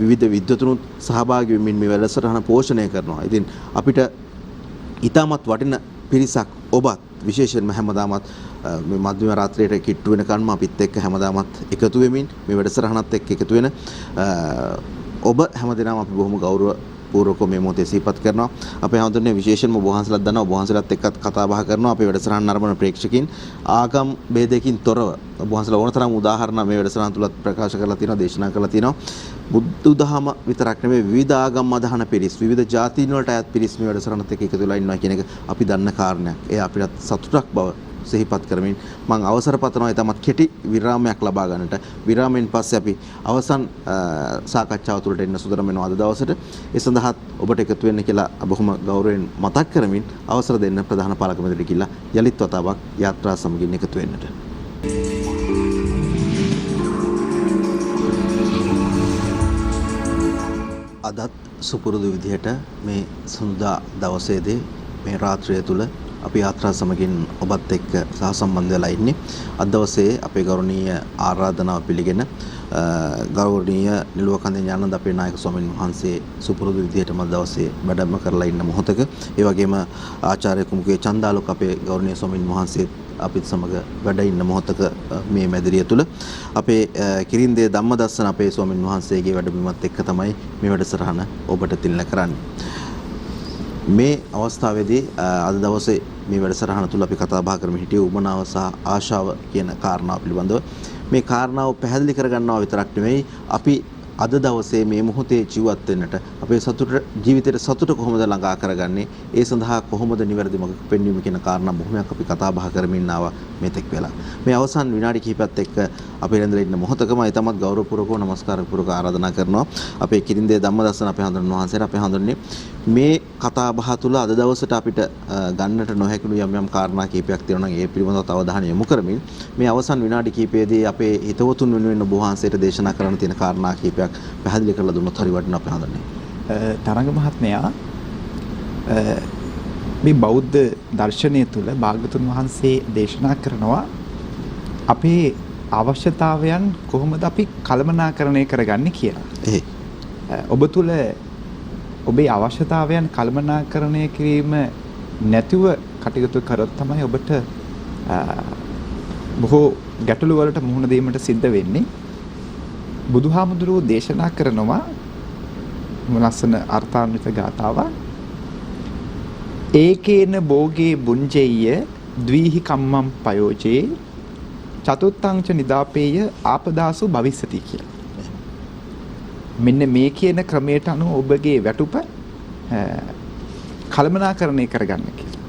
විවිධ විද්වතුනුත් සහභාගී වෙමින් මේ වැඩසටහන පෝෂණය කරනවා. ඉතින් අපිට ඉතාමත් වටින පිරිසක් ඔබත් විශේෂයෙන්ම හැමදාමත් මේ මධ්‍යම රාත්‍රියට කිට්ටු වෙනකන්ම අපිත් එක්ක හැමදාමත් එකතු වෙමින් මේ වැඩසටහනත් එක්ක එකතු වෙන ඔබ හැමදෙනාම අපි බොහොම ගෞරව පූර්වකව මේ මොහොතේ සිහිපත් කරනවා. අපේ හැමදෙන්නේ විශේෂයෙන්ම ඔබ වහන්සේලාත් දන්නවා, ඔබ වහන්සේලාත් එක්කත් කතා බහ කරනවා. අපේ වැඩසටහන නරඹන ප්‍රේක්ෂකින් ආගම් ભેදයකින් තොරව ඔබ වහන්සේලා ඕනතරම් උදාහරණ මේ වැඩසටහන තුලත් ප්‍රකාශ කරලා තියෙනවා, දේශනා කරලා තියෙනවා. බුදු දහම විතරක් නෙමෙයි විවිධ ආගම් අදහන පිරිස්, විවිධ ජාතීන් වලට අයත් පිරිස් මේ වැඩසටහනත් එක්ක එකතු වෙලා ඉන්නවා කියන එක අපි දන්න කාරණයක්. ඒ අපිට සතුටක් බව සිහිපත් කරමින් මම අවසර පතනවා ඊටමත් කෙටි විරාමයක් ලබා ගන්නට. විරාමයෙන් පස්සේ අපි අවසන් සාකච්ඡාව තුළට එන්න සූදානම් වෙනවා අද දවසට. ඒ සඳහා ඔබට එකතු වෙන්න කියලා බොහොම ගෞරවයෙන් මතක් කරමින් අවසර දෙන්න ප්‍රධාන පාලක මැදිරියට ගිහිල්ලා යලිත් වතාවක් යාත්‍රා සමගින් එකතු වෙන්නට. අදත් සුපුරුදු විදිහට මේ සුන්දා දවසේදී මේ රාත්‍රිය තුල අපි යාත්‍රා සමගින් ඔබත් එක්ක සහසම්බන්ධ වෙලා ඉන්නේ. අද දවසේ අපේ ගෞරවනීය ආරාධනාව පිළිගෙන ගෞරවනීය නිලුවකන්ද ඥානන්ද අපේ නායක ස්වාමීන් වහන්සේ සුපුරුදු විදිහටම දවසේ වැඩම කරලා ඉන්න මොහොතක ඒ වගේම ආචාර්ය කුමුගේ චන්දාලෝක අපේ ගෞරවනීය ස්වාමීන් වහන්සේ අපිත් සමග වැඩ ඉන්න මොහොතක මේ මැදිරිය තුල අපේ කිරින්දේ ධම්මදස්සන අපේ ස්වාමීන් වහන්සේගේ වැඩබිමත් එක්ක තමයි මේ වැඩසටහන ඔබට තිලන කරන්නේ. මේ අවස්ථාවේදී අද දවසේ මේ වැඩසටහන තුල අපි කතා බහ කරමින් හිටියේ උමනාව සහ ආශාව කියන කාරණාව පිළිබඳව. මේ කාරණාව පැහැදිලි කරගන්නවා විතරක් නෙවෙයි අපි අද දවසේ මේ මොහොතේ ජීවත් වෙන්නට අපේ ජීවිතේට සතුට කොහොමද ළඟා කරගන්නේ ඒ සඳහා කොහොමද නිවැරදි මඟ පෙන්වීම කියන කාරණා බොහොමයක් අපි කතා බහ කරමින් ආවා මෙතෙක් වෙලා. මේ අවසන් විනාඩි කිහිපයත් එක්ක අපේ ඉඳලා ඉන්න මොහොතකම ඊටමත් ගෞරවපූර්වකව නමස්කාර පූර්වක ආරාධනා කරනවා අපේ කිරින්දේ ධම්මදස්සන අපේ හඳුන්වන වහන්සේට අපේ හඳුන්වන්නේ මේ කතා බහ තුළ අද දවසට අපිට ගන්නට නොහැකිණු යම් යම් කාරණා කිහිපයක් තියෙනවා නම් ඒ පිළිබඳව අවධානය යොමු කරමින් මේ අවසන් විනාඩි කිහිපයේදී අපේ හිතවතුන් වෙනුවෙන් ඔබ වහන්සේට දේශනා කරන්න තියෙන කාරණා කිහිපයක් පැහැදිලි කරලා දුන්නොත් හරි වටිනවා අපේ හඳුන්වන්නේ. තරංග මහත්මයා මේ බෞද්ධ දර්ශනය තුළ භාග්‍යවතුන් වහන්සේ දේශනා කරනවා අපේ අවශ්‍යතාවයන් කොහොමද අපි කළමනාකරණය කරගන්නේ කියලා. ඔබ තුළ ඔබේ අවශ්‍යතාවයන් කළමනාකරණය කිරීම නැතිව කටයුතු කරොත් තමයි ඔබට බොහෝ ගැටලු වලට මුහුණ දීමට සිද්ධ වෙන්නේ. බුදුහාමුදුරුවෝ දේශනා කරනවා ලස්සන අර්ථාන්විත ගාථාවක්. ඒකේන භෝගේ බුංජෙය්‍ය ද්විහි කම්මම් පයෝජේ චතුත්තංච නිදාපේය ආපදාසු භවිස්සති කියලා. මෙන්න මේ කියන ක්‍රමයට අනුව ඔබගේ වැටුප කළමනාකරණය කරගන්න කියලා.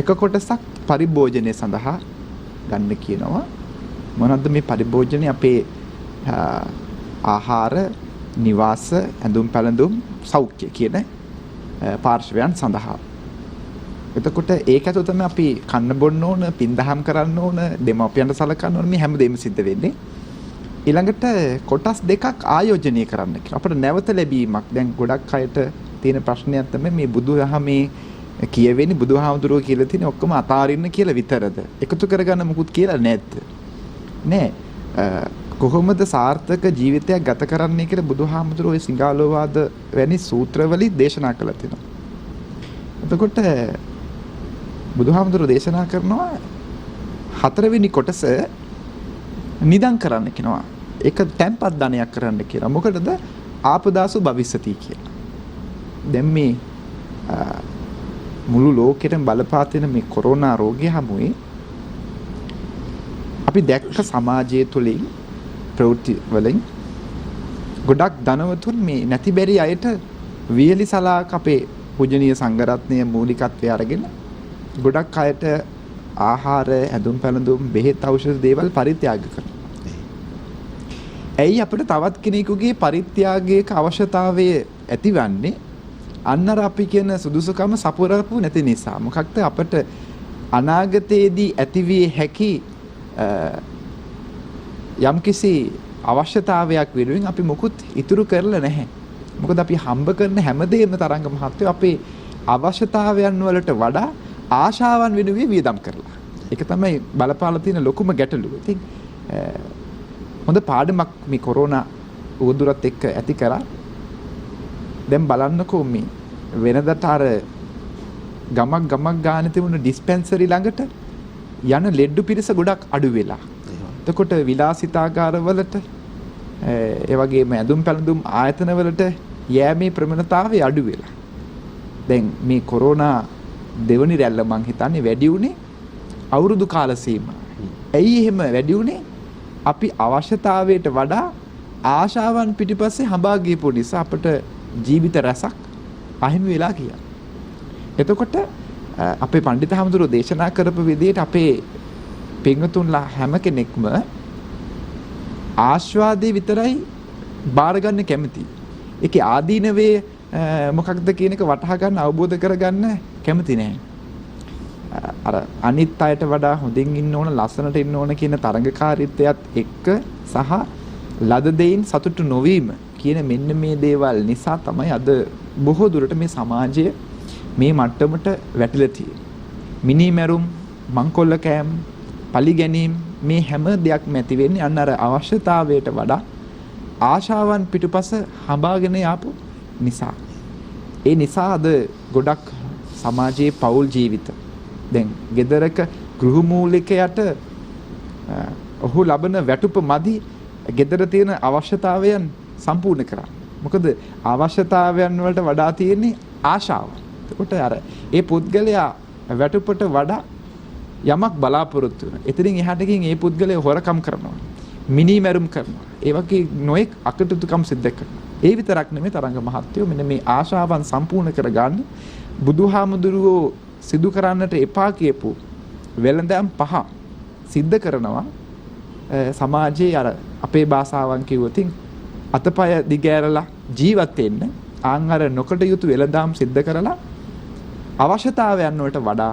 එක කොටසක් පරිභෝජනය සඳහා ගන්න කියනවා. මොනවද මේ පරිභෝජනය? අපේ ආහාර, නිවාස, ඇඳුම් පැළඳුම්, සෞඛ්‍ය කියන පාර්ශවයන් සඳහා. එතකොට ඒක ඇතුළත තමයි අපි කන්න බොන්න ඕන, පින්දහම් කරන්න ඕන, දෙමාපියන්ට සලකන්න ඕන, මේ හැමදේම සිද්ධ වෙන්නේ. ඊළඟට කොටස් දෙකක් ආයෝජනය කරන්න කියලා. අපිට නැවත ලැබීමක්. දැන් ගොඩක් අයට තියෙන ප්‍රශ්නයක් තමයි මේ බුදුදහමේ කියවෙන්නේ බුදුහාමුදුරුවෝ කියලා තියෙන ඔක්කොම අතාරින්න කියලා විතරද? එකතු කරගන්න මොකුත් කියලා නැද්ද? නෑ. කොහොමද සාර්ථක ජීවිතයක් ගත කරන්නේ කියලා බුදුහාමුදුරුවෝ ඒ සිංහාලෝවාද වැනි සූත්‍රවලින් දේශනා කළා තියෙනවා. එතකොට බුදුහාමුදුරුවෝ දේශනා කරනවා හතරවෙනි කොටස නිදන් කරන්න කියනවා. ඒක තැම්පත් ධනයක් කරන්න කියලා. මොකටද? ආපදාසු භවිස්සති කියලා. දැන් මේ මුළු ලෝකෙටම බලපාතින මේ කොරෝනා රෝගය හැමුවේ අපි දැක්ක සමාජය තුළින් ප්‍රවෘත්ති වලින් ගොඩක් ධනවතුන් මේ නැති බැරි අයට වියලි සලාක අපේ පූජනීය සංඝරත්නය මූලිකත්වයේ අරගෙන ගොඩක් අයට ආහාර, ඇඳුම් පැළඳුම්, බෙහෙත් ඖෂධ දේවල් පරිත්‍යාග කරනවා. ඇයි අපිට තවත් කෙනෙකුගේ පරිත්‍යාගයක අවශ්‍යතාවය ඇතිවන්නේ? අන්නර අපි කියන සුදුසුකම සපුරපු නැති නිසා. මොකක්ද අපිට අනාගතයේදී ඇතිවිය හැකි යම්කිසි අවශ්‍යතාවයක් වෙනුවෙන් අපි මොකුත් ඉතුරු කරලා නැහැ. මොකද අපි හම්බ කරන හැමදේම තරංග මහත්වෝ අපේ අවශ්‍යතාවයන් වලට වඩා ආශාවන් වෙනුවෙන් වියදම් කරලා. ඒක තමයි බලපාලා තියෙන ලොකුම ගැටලුව. ඉතින් හොඳ පාඩමක් මේ කොරෝනා උවදුරත් එක්ක ඇති කරා. දැන් බලන්නකෝ මේ වෙනදට අර ගමක් ගානේ තිබුණ ඩිස්පෙන්සරි ළඟට යන ලෙඩ්ඩු පිරිස ගොඩක් අඩු වෙලා. එතකොට විලාසිතාගාරවලට ඒ වගේම ඇඳුම් පැළඳුම් ආයතනවලට යෑමේ ප්‍රවණතාවය අඩු වෙලා. දැන් මේ කොරෝනා දෙවනි රැල්ල මං හිතන්නේ වැඩි උනේ අවුරුදු කාල සීමාව. ඇයි එහෙම වැඩි උනේ? අපි අවශ්‍යතාවයට වඩා ආශාවන් පිටිපස්සේ හඹා ගියපු නිසා අපට ජීවිත රසක් අහිමි වෙලා ගියා. එතකොට අපේ පඬිත හාමුදුරුවෝ දේශනා කරපු විදිහට අපේ පින්වතුන්ලා හැම කෙනෙක්ම ආස්වාදේ විතරයි බාරගන්න කැමති. ඒකේ ආදීනවේ මොකක්ද කියන එක වටහා ගන්න අවබෝධ කරගන්න කැමති නැහැ. අර අනිත් අයට වඩා හොඳින් ඉන්න ඕන, ලස්සනට ඉන්න ඕන කියන තරඟකාරීත්වයත් එක්ක සහ ලද දෙයින් සතුටු නොවීම කියන මෙන්න මේ දේවල් නිසා තමයි අද බොහෝ දුරට මේ සමාජය මේ මට්ටමට වැටිලා තියෙන්නේ. මිනිමැරුම්, මංකොල්ල කෑම්, පලි ගැනීම මේ හැම දෙයක්ම ඇති වෙන්නේ අන්න අර අවශ්‍යතාවයට වඩා ආශාවන් පිටුපස හඹාගෙන යාපු නිසා. ඒ නිසා අද ගොඩක් සමාජයේ පෞල් ජීවිත දැන් ගෙදරක ගෘහමූලිකයට ඔහු ලබන වැටුප මදි ගෙදර තියෙන අවශ්‍යතාවයන් සම්පූර්ණ කරන්න. මොකද අවශ්‍යතාවයන් වලට වඩා තියෙන්නේ ආශාව. එතකොට අර ඒ පුද්ගලයා වැටුපට වඩා යමක් බලාපොරොත්තු වෙනවා. එතනින් එහාට ගින් ඒ පුද්ගලයා හොරකම් කරනවා. මිනිමැරුම් කරනවා. ඒ වගේ නොඑක් අකටයුතුකම් සිද්ධ කරනවා. ඒ විතරක් නෙමෙයි තරංග මහත්තයෝ මෙන්න මේ ආශාවන් සම්පූර්ණ කරගන්න බුදුහාමුදුරුවෝ සිදු කරන්නට එපා කියපු වෙළඳාම් 5 සිද්ධ කරනවා. සමාජයේ අර අපේ භාෂාවන් කිව්වොතින් අතපය දිගෑරලා ජීවත් වෙන්න ආන් අර නොකට යුතු වෙළඳාම් සිද්ධ කරලා අවශ්‍යතාවයන් වලට වඩා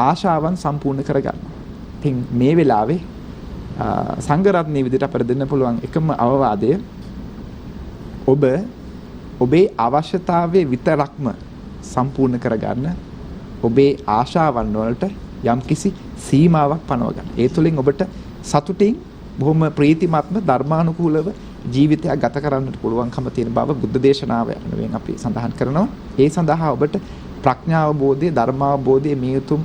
ආශාවන් සම්පූර්ණ කරගන්නවා. ඉතින් මේ වෙලාවේ සංඝරත්නයේ විදිහට අපිට දෙන්න පුළුවන් එකම අවවාදය ඔබේ අවශ්‍යතාවයේ විතරක්ම සම්පූර්ණ කරගන්න ඔබේ ආශාවන් වලට යම්කිසි සීමාවක් පනව ගන්න. ඒ තුළින් ඔබට සතුටින් බොහොම ප්‍රීතිමත්ම ධර්මානුකූලව ජීවිතයක් ගත කරන්නට පුළුවන්කම තියෙන බව බුද්ධ දේශනාව යනුවෙන් අපි සඳහන් කරනවා. ඒ සඳහා ඔබට ප්‍රඥාවබෝධය, ධර්මාවබෝධය මේ උතුම්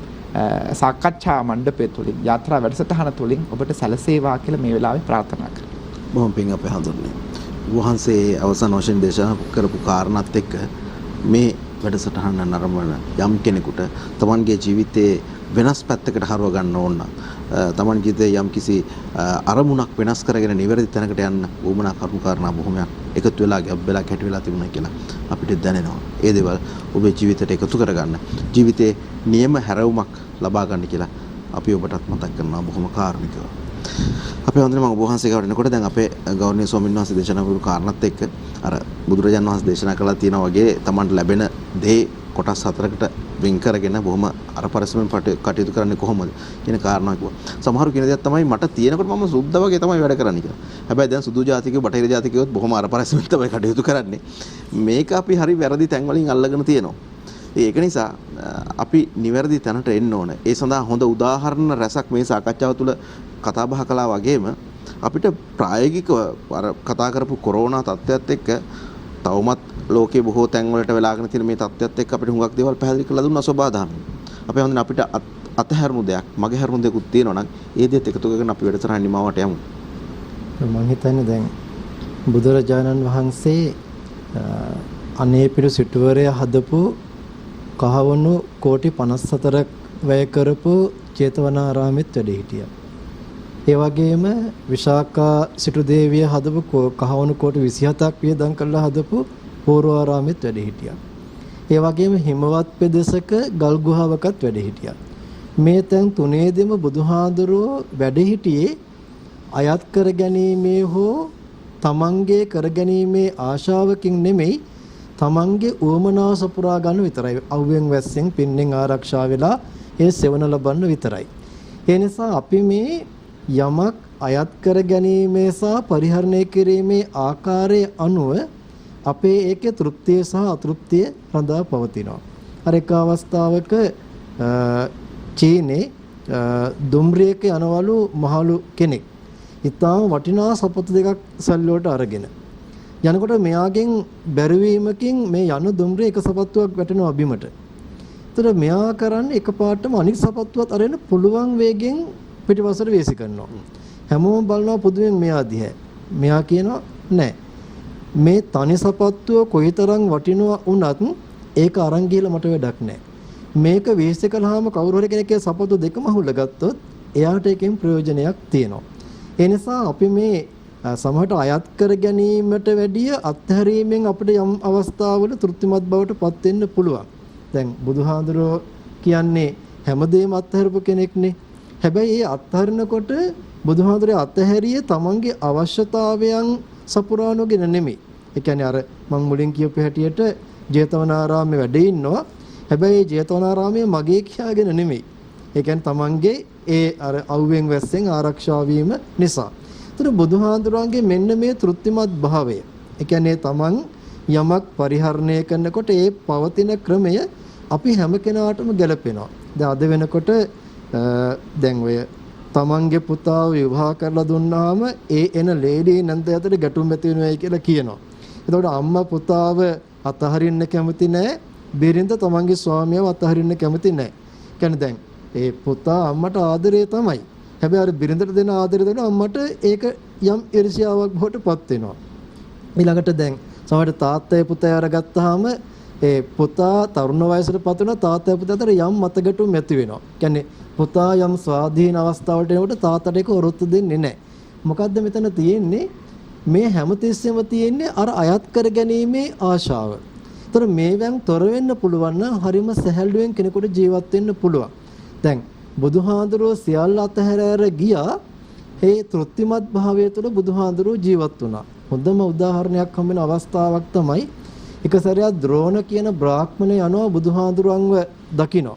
සාකච්ඡා මණ්ඩපය තුළින්, යාත්‍රා වැඩසටහන තුළින් ඔබට සැලසේවා කියලා මේ වෙලාවේ ප්‍රාර්ථනා කරනවා. බොහොම පිං අපේ හඳුන්නේ. වහන්සේ අවසන් වශයෙන් දේශනා කරපු කාරණාත් එක්ක මේ වැඩසටහන නරඹන යම් කෙනෙකුට තමන්ගේ ජීවිතයේ වෙනස් පැත්තකට හරව ගන්න ඕන නම් තමන් ජීවිතයේ යම් කිසි අරමුණක් වෙනස් කරගෙන නිවැරදි තැනකට යන්න වුමනා කරුණු කාරණා බොහොමයක් එකතු වෙලා ගැබ් වෙලා කැටි වෙලා තිබුණා කියලා අපිට දැනෙනවා. ඒ දේවල් ඔබේ ජීවිතයට එකතු කරගන්න, ජීවිතේ නියම හැරවුමක් ලබා ගන්න කියලා අපි ඔබටත් මතක් කරනවා බොහොම කාරුණිකව. අපේ වන්දනේ මම ඔබ වහන්සේ ගාවට එනකොට දැන් අපේ ගෞරවනීය ස්වාමීන් වහන්සේ දේශනා කරපු කාරණාත් එක්ක අර බුදුරජාණන් වහන්සේ දේශනා කළා තියෙනා වගේ Tamanට ලැබෙන දේ කොටස් 4කට වෙන් කරගෙන බොහොම අර පරිස්සමෙන් කටයුතු කරන්නේ කොහොමද කියන කාරණා කිව්වා. සමහරු කියන දේක් තමයි මට තියෙනකොට මම සුද්ධ වගේ තමයි වැඩ කරන්නේ කියලා. හැබැයි දැන් සුදු ජාතිකයෝ බටහිර ජාතිකයෝත් බොහොම අර පරිස්සමෙන් තමයි කටයුතු කරන්නේ. මේක අපි හරි වැරදි තැන් වලින් අල්ලගෙන තියෙනවා. ඒක නිසා අපි නිවැරදි තැනට එන්න ඕන. ඒ සඳහා හොඳ උදාහරණ රැසක් මේ සාකච්ඡාව තුළ කතා බහ කළා වගේම අපිට ප්‍රායෝගිකව අර කතා කරපු කොරෝනා තත්ත්වයත් එක්ක තවමත් ලෝකේ බොහෝ තැන් වලට වෙලාගෙන තියෙන මේ තත්ත්වයත් එක්ක අපිට හුඟක් දේවල් පැහැදිලි කරලා දුන්නා සබාධාරණය. අපේ හොඳින් අපිට අතහැරුණු දෙයක්, මගේ හැරුණු දෙයක්ත් තියෙනවා නම් ඒ දේත් එකතු කරගෙන අපි වැඩසටහන නිමාවට යමු. මම හිතන්නේ දැන් බුදුරජාණන් වහන්සේ අනේ පිළි සිටුවරය හදපු කහවණු කෝටි 54ක් වැය කරපු ජේතවනාරාමෙත් වැඩ හිටියා. ඒ වගේම විශාකා සිටු දේවිය හදපු කහවණු කෝටි 27ක් වියදම් කරලා හදපු පූර්වාරාමෙත් වැඩ හිටියා. ඒ වගේම හිමවත් ප්‍රදේශක ගල් ගුහාවකත් වැඩ හිටියා. මේ තැන් තුනේදීම බුදුහාඳුරෝ වැඩ හිටියේ අයත් කර ගැනීමේ හෝ තමන්ගේ කර ගැනීමේ ආශාවකින් නෙමෙයි, තමන්ගේ උවමනාව සපුරා ගන්න විතරයි. අවුවෙන් වැස්සෙන් පින්නෙන් ආරක්ෂා වෙලා ඒ සෙවණ ලබන්න විතරයි. ඒ නිසා අපි මේ යමක් අයත් කර ගැනීමේ සහ පරිහරණය කිරීමේ ආකාරයේ අනුව අපේ ඒකේ තෘප්තිය සහ අතෘප්තිය රඳා පවතිනවා. අර එක අවස්ථාවක චීනේ දුම්රියක යනවලු මහලු කෙනෙක්. ඉතාම වටිනා සපත්තු දෙකක් සල්ලුවට අරගෙන යනකොට මෙයාගෙන් බැරිවීමකින් මේ යන දුම්රිය එක සපත්තුවක් වැටෙනවා බිමට. ඒතර මෙයා කරන්නේ එකපාරටම අනිත් සපත්තුවත් අරගෙන පුළුවන් වේගෙන් පිටිපස්සට වේසි කරනවා. හැමෝම බලනවා පුදුමෙන් මෙයා දිහා. මෙයා කියනවා නෑ, මේ තනි සපත්තුව කොයිතරම් වටිනවා වුණත් ඒක අරන් ගිහලා මට වැඩක් නෑ. මේක වේසි කළාම කවුරු හරි කෙනෙක්ගේ සපත්තු දෙකම අහුල ගත්තොත් එයාට එකෙන් ප්‍රයෝජනයක් තියෙනවා. ඒ නිසා අපි මේ සමහරට අයත් කර ගැනීමට වැඩිය අත්හැරීමෙන් අපිට යම් අවස්ථාවල තෘප්තිමත් බවට පත් වෙන්න පුළුවන්. දැන් බුදුහාඳුරෝ කියන්නේ හැමදේම අත්හැරපු කෙනෙක්නේ. හැබැයි ඒ අත්හරිනකොට බුදුහාඳුරේ අත්හැරියේ තමන්ගේ අවශ්‍යතාවයන් සපුරානෝගෙන නෙමෙයි. ඒ කියන්නේ අර මම මුලින් කියපු හැටියට ජේතවනාරාමේ වැඩ ඉන්නවා. හැබැයි ජේතවනාරාමයේ මගේ කියාගෙන නෙමෙයි. ඒ කියන්නේ තමන්ගේ ඒ අර අවුවෙන් වැස්සෙන් ආරක්ෂා වීම නිසා. ඒතර බුදුහාඳුරන්ගේ මෙන්න මේ තෘප්තිමත් භාවය. ඒ කියන්නේ තමන් යමක් පරිහරණය කරනකොට ඒ පවතින ක්‍රමය අපි හැම කෙනාටම ගැලපෙනවා. දැන් අද වෙනකොට දැන් ඔය තමන්ගේ පුතාව විවාහ කරලා දුන්නාම ඒ එන ලේඩි නන්ද අතර ගැටුම් ඇති වෙනවයි කියලා කියනවා. එතකොට අම්මා පුතාව අතහරින්න කැමති නැහැ, බිරිඳ තමන්ගේ ස්වාමියාව අතහරින්න කැමති නැහැ. කියන්නේ දැන් ඒ පුතා අම්මට ආදරේ තමයි. හැබැයි අර බිරිඳට දෙන ආදරය දෙන අම්මට ඒක යම් ඉරිසියාවක් බවට පත් වෙනවා. ඊළඟට දැන් සමහර තාත්තයි පුතයි අරගත්තාම ඒ පුතා තරුණ වයසටපත් වෙන තාත්තයි පුතයි අතර යම් මතගැටුම් ඇති වෙනවා. කියන්නේ පුතා යම් ස්වාධීන අවස්ථාවකට එනකොට තාත්තට ඒක ඔරොත්තු දෙන්නේ නැහැ. මොකද්ද මෙතන තියෙන්නේ? මේ හැමතිස්සෙම තියෙන්නේ අර අයත් කර ගැනීමේ ආශාව. ඒතර මේවෙන් තොර වෙන්න පුළුවන් නම් හරිම සැහැල්ලුවෙන් කෙනෙකුට ජීවත් වෙන්න පුළුවන්. දැන් බුදුහාඳුරෝ සියල්ල අතහැර ගියා. ඒ තෘප්තිමත් භාවය තුළ බුදුහාඳුරෝ ජීවත් වුණා. හොඳම උදාහරණයක් හම් වෙන අවස්ථාවක් තමයි එක සැරයක් ද්‍රෝණ කියන බ්‍රාහ්මණය යනවා බුදුහාඳුරන්ව දකින්න.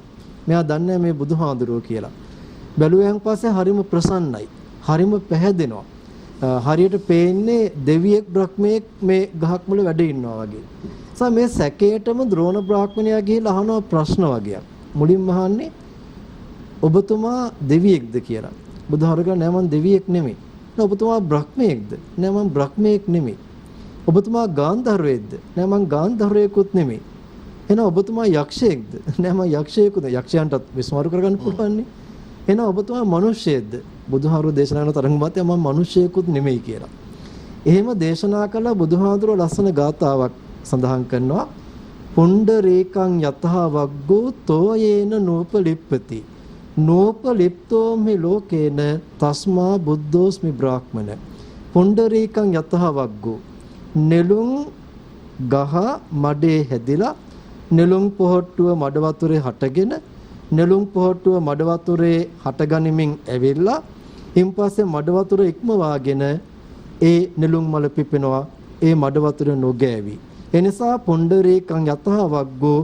මෙයා දන්නේ මේ බුදුහාඳුරෝ කියලා. බැලුවෙන් පස්සේ හරිම ප්‍රසන්නයි. හරිම පැහැදෙනවා. හරියට පේන්නේ දෙවියෙක් බ්‍රහ්මයෙක් මේ ගහක් මුල වැඩ ඉන්නවා වගේ. මේ සැකේටම ද්‍රෝණ බ්‍රාහ්මණයා ගිහිල්ලා අහනවා ප්‍රශ්න වගේක්. මුලින්ම අහන්නේ ඔබතුමා දෙවියෙක්ද කියලා. බුදුහාරක නෑ මම දෙවියෙක් නෙමෙයි. ඔබතුමා බ්‍රහ්මයෙක්ද? නෑ මම බ්‍රහ්මයෙක් නෙමෙයි. ඔබතුමා ගාන්ධර්වයෙක්ද? නෑ මම ගාන්ධර්වයෙකුත් නෙමෙයි. එහෙනම් ඔබතුමා යක්ෂයෙක්ද? නෑ මම යක්ෂයෙකුද? යක්ෂයන්ටත් විශ්මාරු කරගන්න පුළුවන් නේ. එහෙනම් ඔබතුමා මිනිස්සෙක්ද? බුදුහාරෝ දේශනා කරන තරංගමත් මම මිනිස්සෙකුත් නෙමෙයි කියලා. එහෙම දේශනා කළා බුදුහාඳුරෝ ලස්සන ගාතාවක් සඳහන් කරනවා. පුණ්ඩරේකං යතහ වග්ගෝ තෝයේන නෝපලිප්පති නෝපලිප්තෝ මේ ලෝකේන තස්මා බුද්ධෝස්මි බ්‍රාහ්මන. පුණ්ඩරේකං යතහ වග්ගෝ නෙළුම් ගහ මඩේ හැදිලා නෙළුම් පොහට්ටුව මඩ වතුරේ හටගෙන නෙළුම් පොහට්ටුව මඩ වතුරේ හටගනිමින් ඇවිල්ලා ඉන්පස්සේ මඩ වතුර ඉක්මවාගෙන ඒ නෙළුම් මල පිපෙනවා. ඒ මඩ වතුර නොගෑවි. එනිසා පුණ්ඩරේකං යතහ වග්ගෝ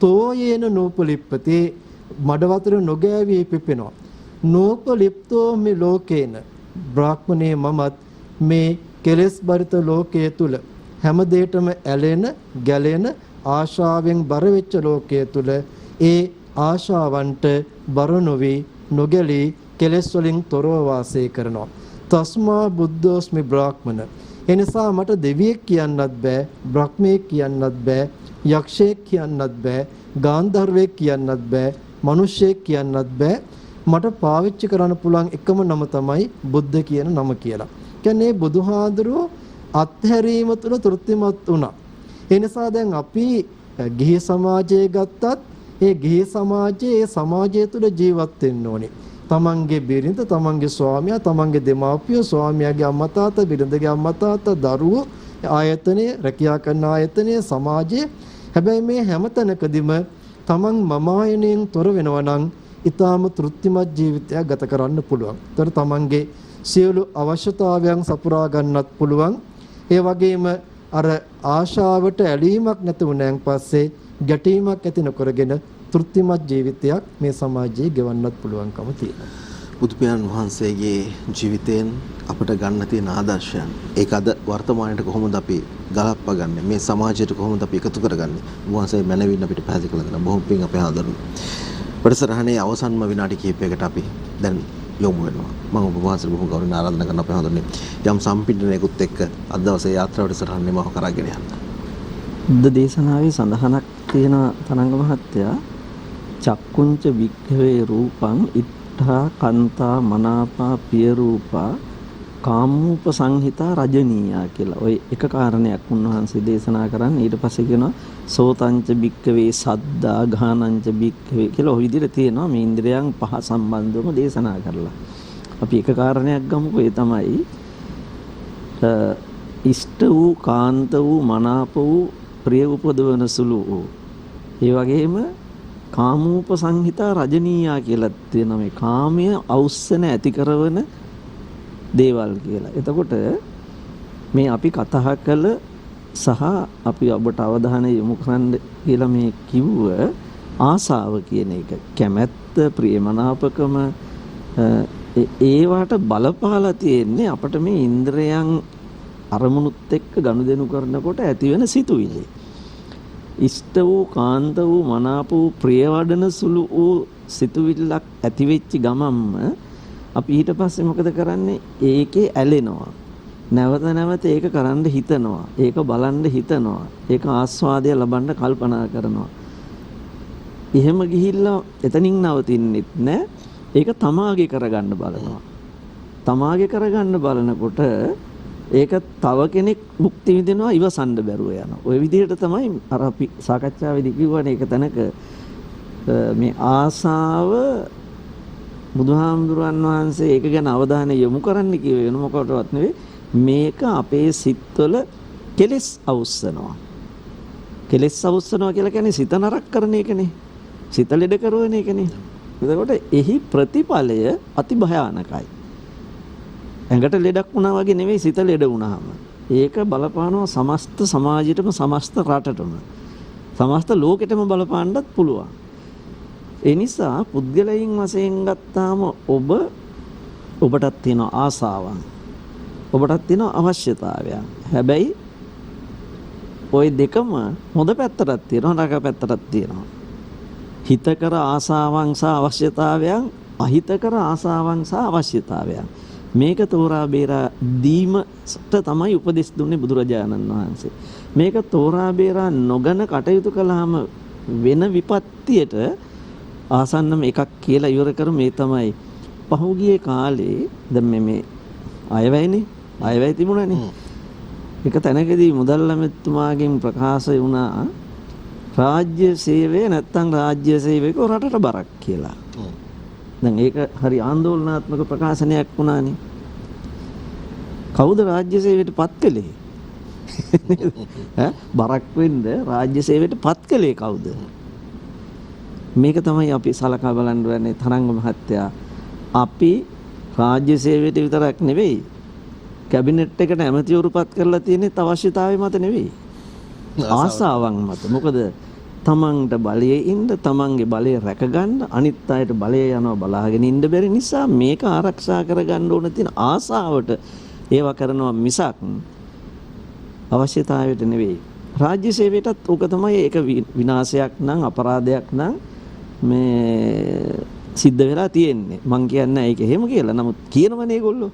තෝයේන නෝපලිප්පති මඩ වතුර නොගෑවි පිපෙනවා. නෝපලිප්තෝ මේ ලෝකේන බ්‍රාහ්මණේ මමත් මේ කෙලෙස් බරිත ලෝකයේ තුල හැම දෙයකම ඇලෙන ගැලෙන ආශාවෙන් බර වෙච්ච ලෝකයේ තුල ඒ ආශාවන්ට බර නොවි නොගැලී කෙලෙස් වලින් තොරව වාසය කරනවා. තස්මා බුද්ධෝස්මි බ්‍රාහ්මන. එනිසා මට දෙවියෙක් කියන්නත් බෑ, බ්‍රහ්මයෙක් කියන්නත් බෑ, යක්ෂයෙක් කියන්නත් බෑ, ගාන්ධර්වයෙක් කියන්නත් බෑ, මිනිසෙක් කියන්නත් බෑ. මට පාවිච්චි කරන්න පුළුවන් එකම නම තමයි බුද්ධ කියන නම කියලා. කියන්නේ බුදුහාඳුරෝ අත්හැරීම තුළ තෘප්තිමත් වුණා. ඒ නිසා දැන් අපි ගිහි සමාජයේ ගත්තත් ඒ ගිහි සමාජයේ ඒ සමාජය තුළ ජීවත් වෙන්න ඕනේ. තමන්ගේ බිරිඳ, තමන්ගේ ස්වාමියා, තමන්ගේ දෙමාපියෝ, ස්වාමියාගේ අම්මා තාත්තා, බිරිඳගේ අම්මා තාත්තා, දරුවෝ, ආයතනයේ රැකියා කරන ආයතනයේ සමාජයේ. හැබැයි මේ හැමතැනකදීම තමන් මමායනෙන් තොර වෙනවා නම් ඊටාම තෘප්තිමත් ජීවිතයක් ගත කරන්න පුළුවන්. ඒතර තමන්ගේ සියලු අවශ්‍යතාවයන් සපුරා ගන්නත් පුළුවන්. ඒ වගේම අර ආශාවට ඇලීමක් නැති වුණාන් පස්සේ ගැටීමක් ඇති නොකරගෙන තෘප්තිමත් ජීවිතයක් මේ සමාජයේ ගෙවන්නත් පුළුවන්කම තියෙනවා. බුදුපියාණන් වහන්සේගේ ජීවිතයෙන් අපිට ගන්න තියෙන ආදර්ශයන් ඒක අද වර්තමානයේ කොහොමද අපි ගලප්පගන්නේ, මේ සමාජයට කොහොමද අපි එකතු කරගන්නේ? වහන්සේ මැනවින් අපිට පැහැදිලි කළ දෙනවා. බොහොම පිං අපේ ආදරණීය. වැඩසටහනේ අවසන්ම විනාඩි කිහිපයකට අපි දැන් යොමු වෙනවා. මම ඔබ වහන්සේට බොහොම ගෞරවයෙන් ආරාධනා කරන අපේ ආදරණීය යම් සම්පින්ඩනයකුත් එක්ක අද දවසේ යාත්‍රා වැඩසටහන නිමව කරගෙන යන්න. බුද්ධ දේශනාවේ සඳහනක් තියෙන තරංග මහත්තයා චක්කුංච වික්ඛවේ රූපං ඉත්තා කන්තා මනාපා පිය රූපා කාමූප සංහිතා රජනීයා කියලා. ওই එක කාරණයක් උන්වහන්සේ දේශනා කරන්නේ. ඊට පස්සේ කියනවා සෝතංච වික්ඛවේ සද්දා ගානංච වික්ඛවේ කියලා. ওই විදිහට තියෙනවා මේ ඉන්ද්‍රයන් පහ සම්බන්ධවම දේශනා කරලා. අපි එක කාරණයක් ගමුකෝ. ඒ තමයි ඉෂ්ට වූ කාන්ත වූ මනාප වූ ප්‍රිය උපදවන සුළු වූ ඒ වගේම කාමූප සංහිතා රජනීයා කියලා තියෙනවා. මේ කාමය අවුස්සන ඇති කරන දේවල් කියලා. එතකොට මේ අපි කතා කළ සහ අපි ඔබට අවධානය යොමු කරන්න කියලා මේ කිව්ව ආසාව කියන එක, කැමැත්ත, ප්‍රියමනාපකම, ඒවට බලපාලා තියෙන්නේ අපිට මේ ඉන්ද්‍රයන් අරමුණුත් එක්ක ගනුදෙනු කරනකොට ඇති වෙන සිතුවිලි. ඉෂ්ට වූ කාන්ත වූ මනාප වූ ප්‍රිය වඩන සුළු වූ සිතුවිල්ලක් ඇති වෙච්ච ගමන්ම අපි ඊට පස්සේ මොකද කරන්නේ? ඒකේ ඇලෙනවා. නැවත නැවත ඒක කරන්න හිතනවා. ඒක බලන්න හිතනවා. ඒක ආස්වාදය ලබන්න කල්පනා කරනවා. එහෙම ගිහිල්ලා එතනින් නවතින්නෙත් නෑ. ඒක තමාගේ කරගන්න බලනවා. තමාගේ කරගන්න බලනකොට ඒක තව කෙනෙක් මුක්ති විඳිනවා ඉවසන්න බැරුව යනවා. ওই විදිහට තමයි අර අපි සාකච්ඡාවේදී කිව්වනේ ඒක තැනක මේ ආසාව බුදුහාමුදුරන් වහන්සේ ඒක ගැන අවධානය යොමු කරන්න කිව්වේ වෙන මොකටවත් නෙවෙයි. මේක අපේ සිත්වල කෙලෙස් අවුස්සනවා. කෙලෙස් අවුස්සනවා කියලා කියන්නේ සිත නරක කරන එකනේ. සිත ලෙඩ කරන එකනේ. එතකොට එහි ප්‍රතිඵලය අති භයානකයි. ඇඟට ලෙඩක් වුණා වගේ නෙවෙයි සිත ලෙඩ වුණාම. ඒක බලපානවා සමස්ත සමාජයටම සමස්ත රටටම. සමස්ත ලෝකෙටම බලපාන්නත් පුළුවන්. ඒ නිසා පුද්ගලයන් වශයෙන් ගත්තාම ඔබටත් තියෙන ආසාවන්, ඔබටත් තියෙන අවශ්‍යතාවයන්. හැබැයි ওই දෙකම හොඳ පැත්තටත් තියෙනවා, නරක පැත්තටත් තියෙනවා. හිතකර ආසාවන් සහ අවශ්‍යතාවයන්, අහිතකර ආසාවන් සහ අවශ්‍යතාවයන්. මේක තෝරා බේරා දීමට තමයි උපදෙස් දුන්නේ බුදුරජාණන් වහන්සේ. මේක තෝරා බේරා නොගන කටයුතු කළාම වෙන විපත්තියට ආසන්නම එකක් කියලා ඉවර කරු. මේ තමයි පහුගිය කාලේ දැන් මේ අයවැය තිබුණානේ. එක තැනකදී මුදල් ඇමතුමාගෙන් ප්‍රකාශ වුණා රාජ්‍ය සේවය නැත්තම් රාජ්‍ය සේවයක රටට බරක් කියලා. දැන් ඒක හරි ආందోලනාත්මක ප්‍රකාශනයක් වුණානේ. කවුද රාජ්‍ය සේවයට පත් කළේ? බරක් වෙන්න රාජ්‍ය සේවයට පත් කළේ කවුද? මේක තමයි අපි සලකා බලන්න ඕනේ තරංග මහත්තයා. අපි රාජ්‍ය සේවයට විතරක් නෙවෙයි කැබිනට් එකට ඇමතිවරුපත් කරලා තියෙන්නේ අවශ්‍යතාවය මත නෙවෙයි. ආසාවන් මත. මොකද තමන්ට බලයේ ඉන්න, තමන්ගේ බලය රැකගන්න, අනිත් අයට බලය යනවා බලාගෙන ඉන්න බැරි නිසා මේක ආරක්ෂා කරගන්න ඕන තියෙන ආසාවට ඒවා කරනවා මිසක් අවශ්‍යතාවයට නෙවෙයි. රාජ්‍ය සේවයටත් ඕක තමයි. ඒක විනාශයක් නම් අපරාධයක් නම් මේ සිද්ධ වෙලා තියෙන්නේ. මං කියන්නේ ඒක එහෙම කියලා. නමුත් කියනවනේ ඒගොල්ලෝ.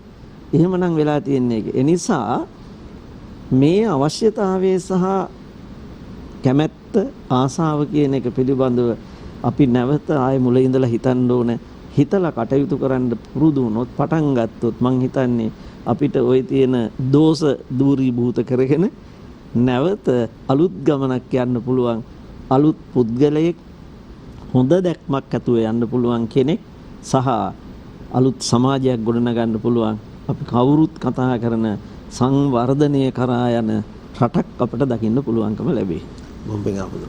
එහෙමනම් වෙලා තියෙන්නේ ඒක. ඒ නිසා මේ අවශ්‍යතාවය සහ කැමැත්ත, ආසාව කියන එක පිළිබඳව අපි නැවත ආයේ මුල ඉඳලා හිතන්න ඕන. හිතලා කටයුතු කරන්න පුරුදු වුණොත්, පටන් ගත්තොත් මං හිතන්නේ අපිට ওই තියෙන දෝෂ දූරීභූත කරගෙන නැවත අලුත් ගමනක් යන්න පුළුවන්. අලුත් පුද්ගලයෙක්, හොඳ දැක්මක් ඇතුව යන්න පුළුවන් කෙනෙක් සහ අලුත් සමාජයක් ගොඩනගන්න පුළුවන්. අපි කවුරුත් කතා කරන සංවර්ධනය කරා යන රටක් අපිට දකින්න පුළුවන්කම ලැබේ. බොම්බෙන් ආපද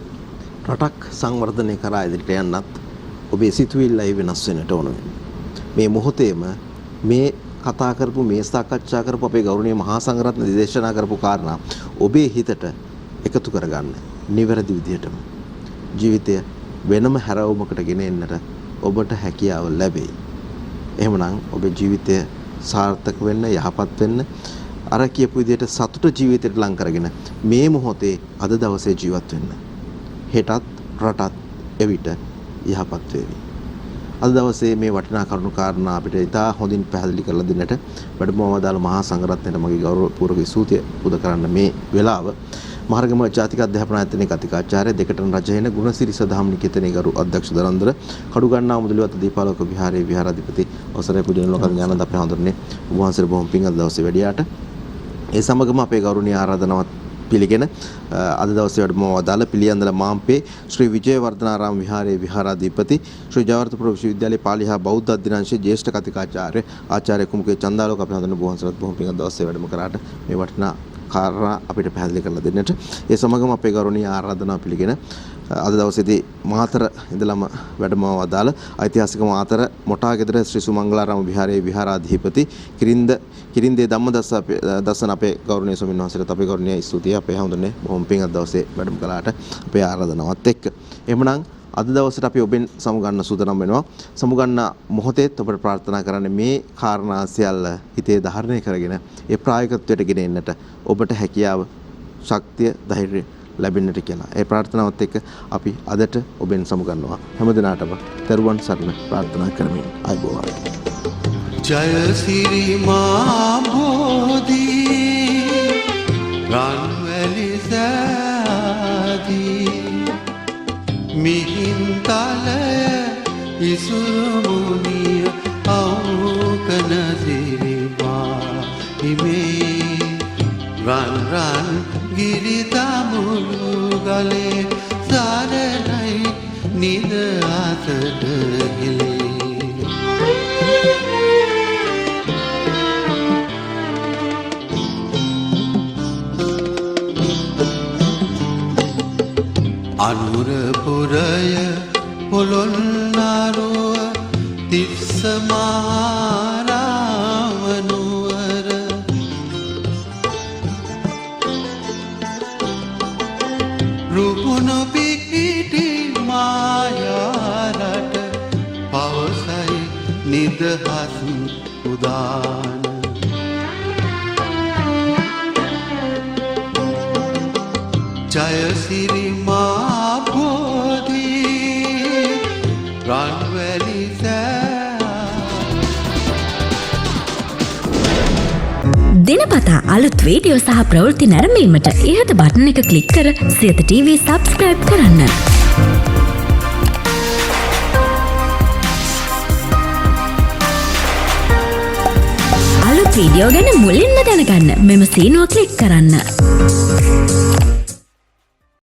රටක් සංවර්ධනය කරා ඉදිරියට යන්නත් ඔබේ සිතුවිල්ලයි වෙනස් වෙන්නට ඕන වෙන්නේ. මේ මොහොතේම මේ කතා කරපු, මේ සාකච්ඡා කරපු අපේ ගෞරවනීය මහා සංඝරත්න දේශනා කරපු කාරණා ඔබේ හිතට එකතු කරගන්න නිවැරදි විදිහටම ජීවිතය වෙනම හැරවුමකට ගෙන එන්නට ඔබට හැකියාව ලැබෙයි. එහෙමනම් ඔබේ ජීවිතය සාර්ථක වෙන්න, යහපත් වෙන්න, අර කියපු විදිහට සතුට ජීවිතයට ලං කරගෙන මේ මොහොතේ අද දවසේ ජීවත් වෙන්න. හෙටත් රටත් එවිට යහපත් වේවි. අද දවසේ මේ වටිනා කරුණු කාරණා අපිට ඉතා හොඳින් පැහැදිලි කරලා දෙන්නට වැඩමවම දාල මහා සංඝරත්නයට මගේ ගෞරවපූර්වක ස්තුතිය පුද කරන්න මේ වෙලාව මහරගම ජාතික අධ්‍යාපන ආයතනයේ කතිකාචාර්ය දෙකටන රජහින ගුණසිරි සදහම් නිකේතනයේ ගරු අධ්‍යක්ෂ දරන්දර කඩුගන්නා මුදලිවත්ත දීපාලෝක විහාරයේ විහාරාධිපති අවසරයි පූජනීය ලෝකල් ඥානන්ද අපේ හඳුරන්නේ වහන්සේ බොහොම පිං අද දවසේ වැඩියාට. ඒ සමගම අපේ ගෞරවනීය ආරාධනාවත් පිළිගෙන අද දවසේ වැඩමව වදාළ පිළියන්දල මාම්පේ ශ්‍රී විජයවර්ධනාරාම විහාරයේ විහාරාධිපති ශ්‍රී ජයවර්ධනපුර විශ්වවිද්‍යාලයේ පාලි හා බෞද්ධ අධ්‍යනාංශයේ ජ්‍යෙෂ්ඨ කතිකාචාර්ය ආචාර්ය කුමුකේ චන්දාලෝක අපේ හඳුනන බොහොන්සලත් බොහොම පිං අද දවසේ වැඩම කරාට මේ වටිනා කාරණා අපිට පැහැදිලි කරලා දෙන්නට. ඒ සමගම අපේ ගෞරවනීය ආරාධනාව පිළිගෙන අද දවසේදී මාතර ඉඳලම වැඩමව වදාළ ඓතිහාසික මාතර මොටාගෙදර ශ්‍රී සුමංගලාරාම විහාරයේ විහාරාධිපති කිරින්දේ ධම්මදස්සන අපේ ගෞරවනීය ස්වාමීන් වහන්සේට අපේ ගෞරවනීය ස්තුතිය අපේ හඳුන්නේ බොහොම පිං අද දවසේ වැඩම කළාට අපේ ආරාධනාවත් එක්ක. එහෙමනම් අද දවසට අපි ඔබෙන් සමුගන්න සූදානම් වෙනවා. සමුගන්න මොහොතේත් ඔබට ප්‍රාර්ථනා කරන්නේ මේ කාරණා සියල්ල හිතේ ධාරණය කරගෙන ඒ ප්‍රායෝගිකත්වයට ගෙන එන්නට ඔබට හැකියාව, ශක්තිය, ධෛර්යය ලැබෙන්නට කියලා. ඒ ප්‍රාර්ථනාවත් එක්ක අපි අදට ඔබෙන් සමුගන්නවා. හැමදිනාටම තෙරුවන් සරණ ප්‍රාර්ථනා කරමින් ආයුබෝවන්. ජය සිරි මා බෝධි රන්වැලි සෑදී මිහින්තලය ඉසුරුමුනිය අවකන සිරිමා හිමේ රන් රන් ගිරිතමුළු ගලේ සරණයි නිද අතට ගෙලේ අනුරපුරය පොළොන්නරුව තිස්ස මහරාමනුවර රුපුණු පිහිටි මායාරට පවසයි නිදහස් උදාන ජයසිරි මා බෝධි රන්වැලි දිනපතා අලුත් වීඩියෝ සහ ප්‍රවෘත්ති නැරඹීමට ඉහත බටන් එක ක්ලික් කර සියත TV සබ්ස්ක්‍රයිබ් කරන්න. අලුත් වීඩියෝ ගැන මුලින්ම දැනගන්න මෙම සීනුව ක්ලික් කරන්න.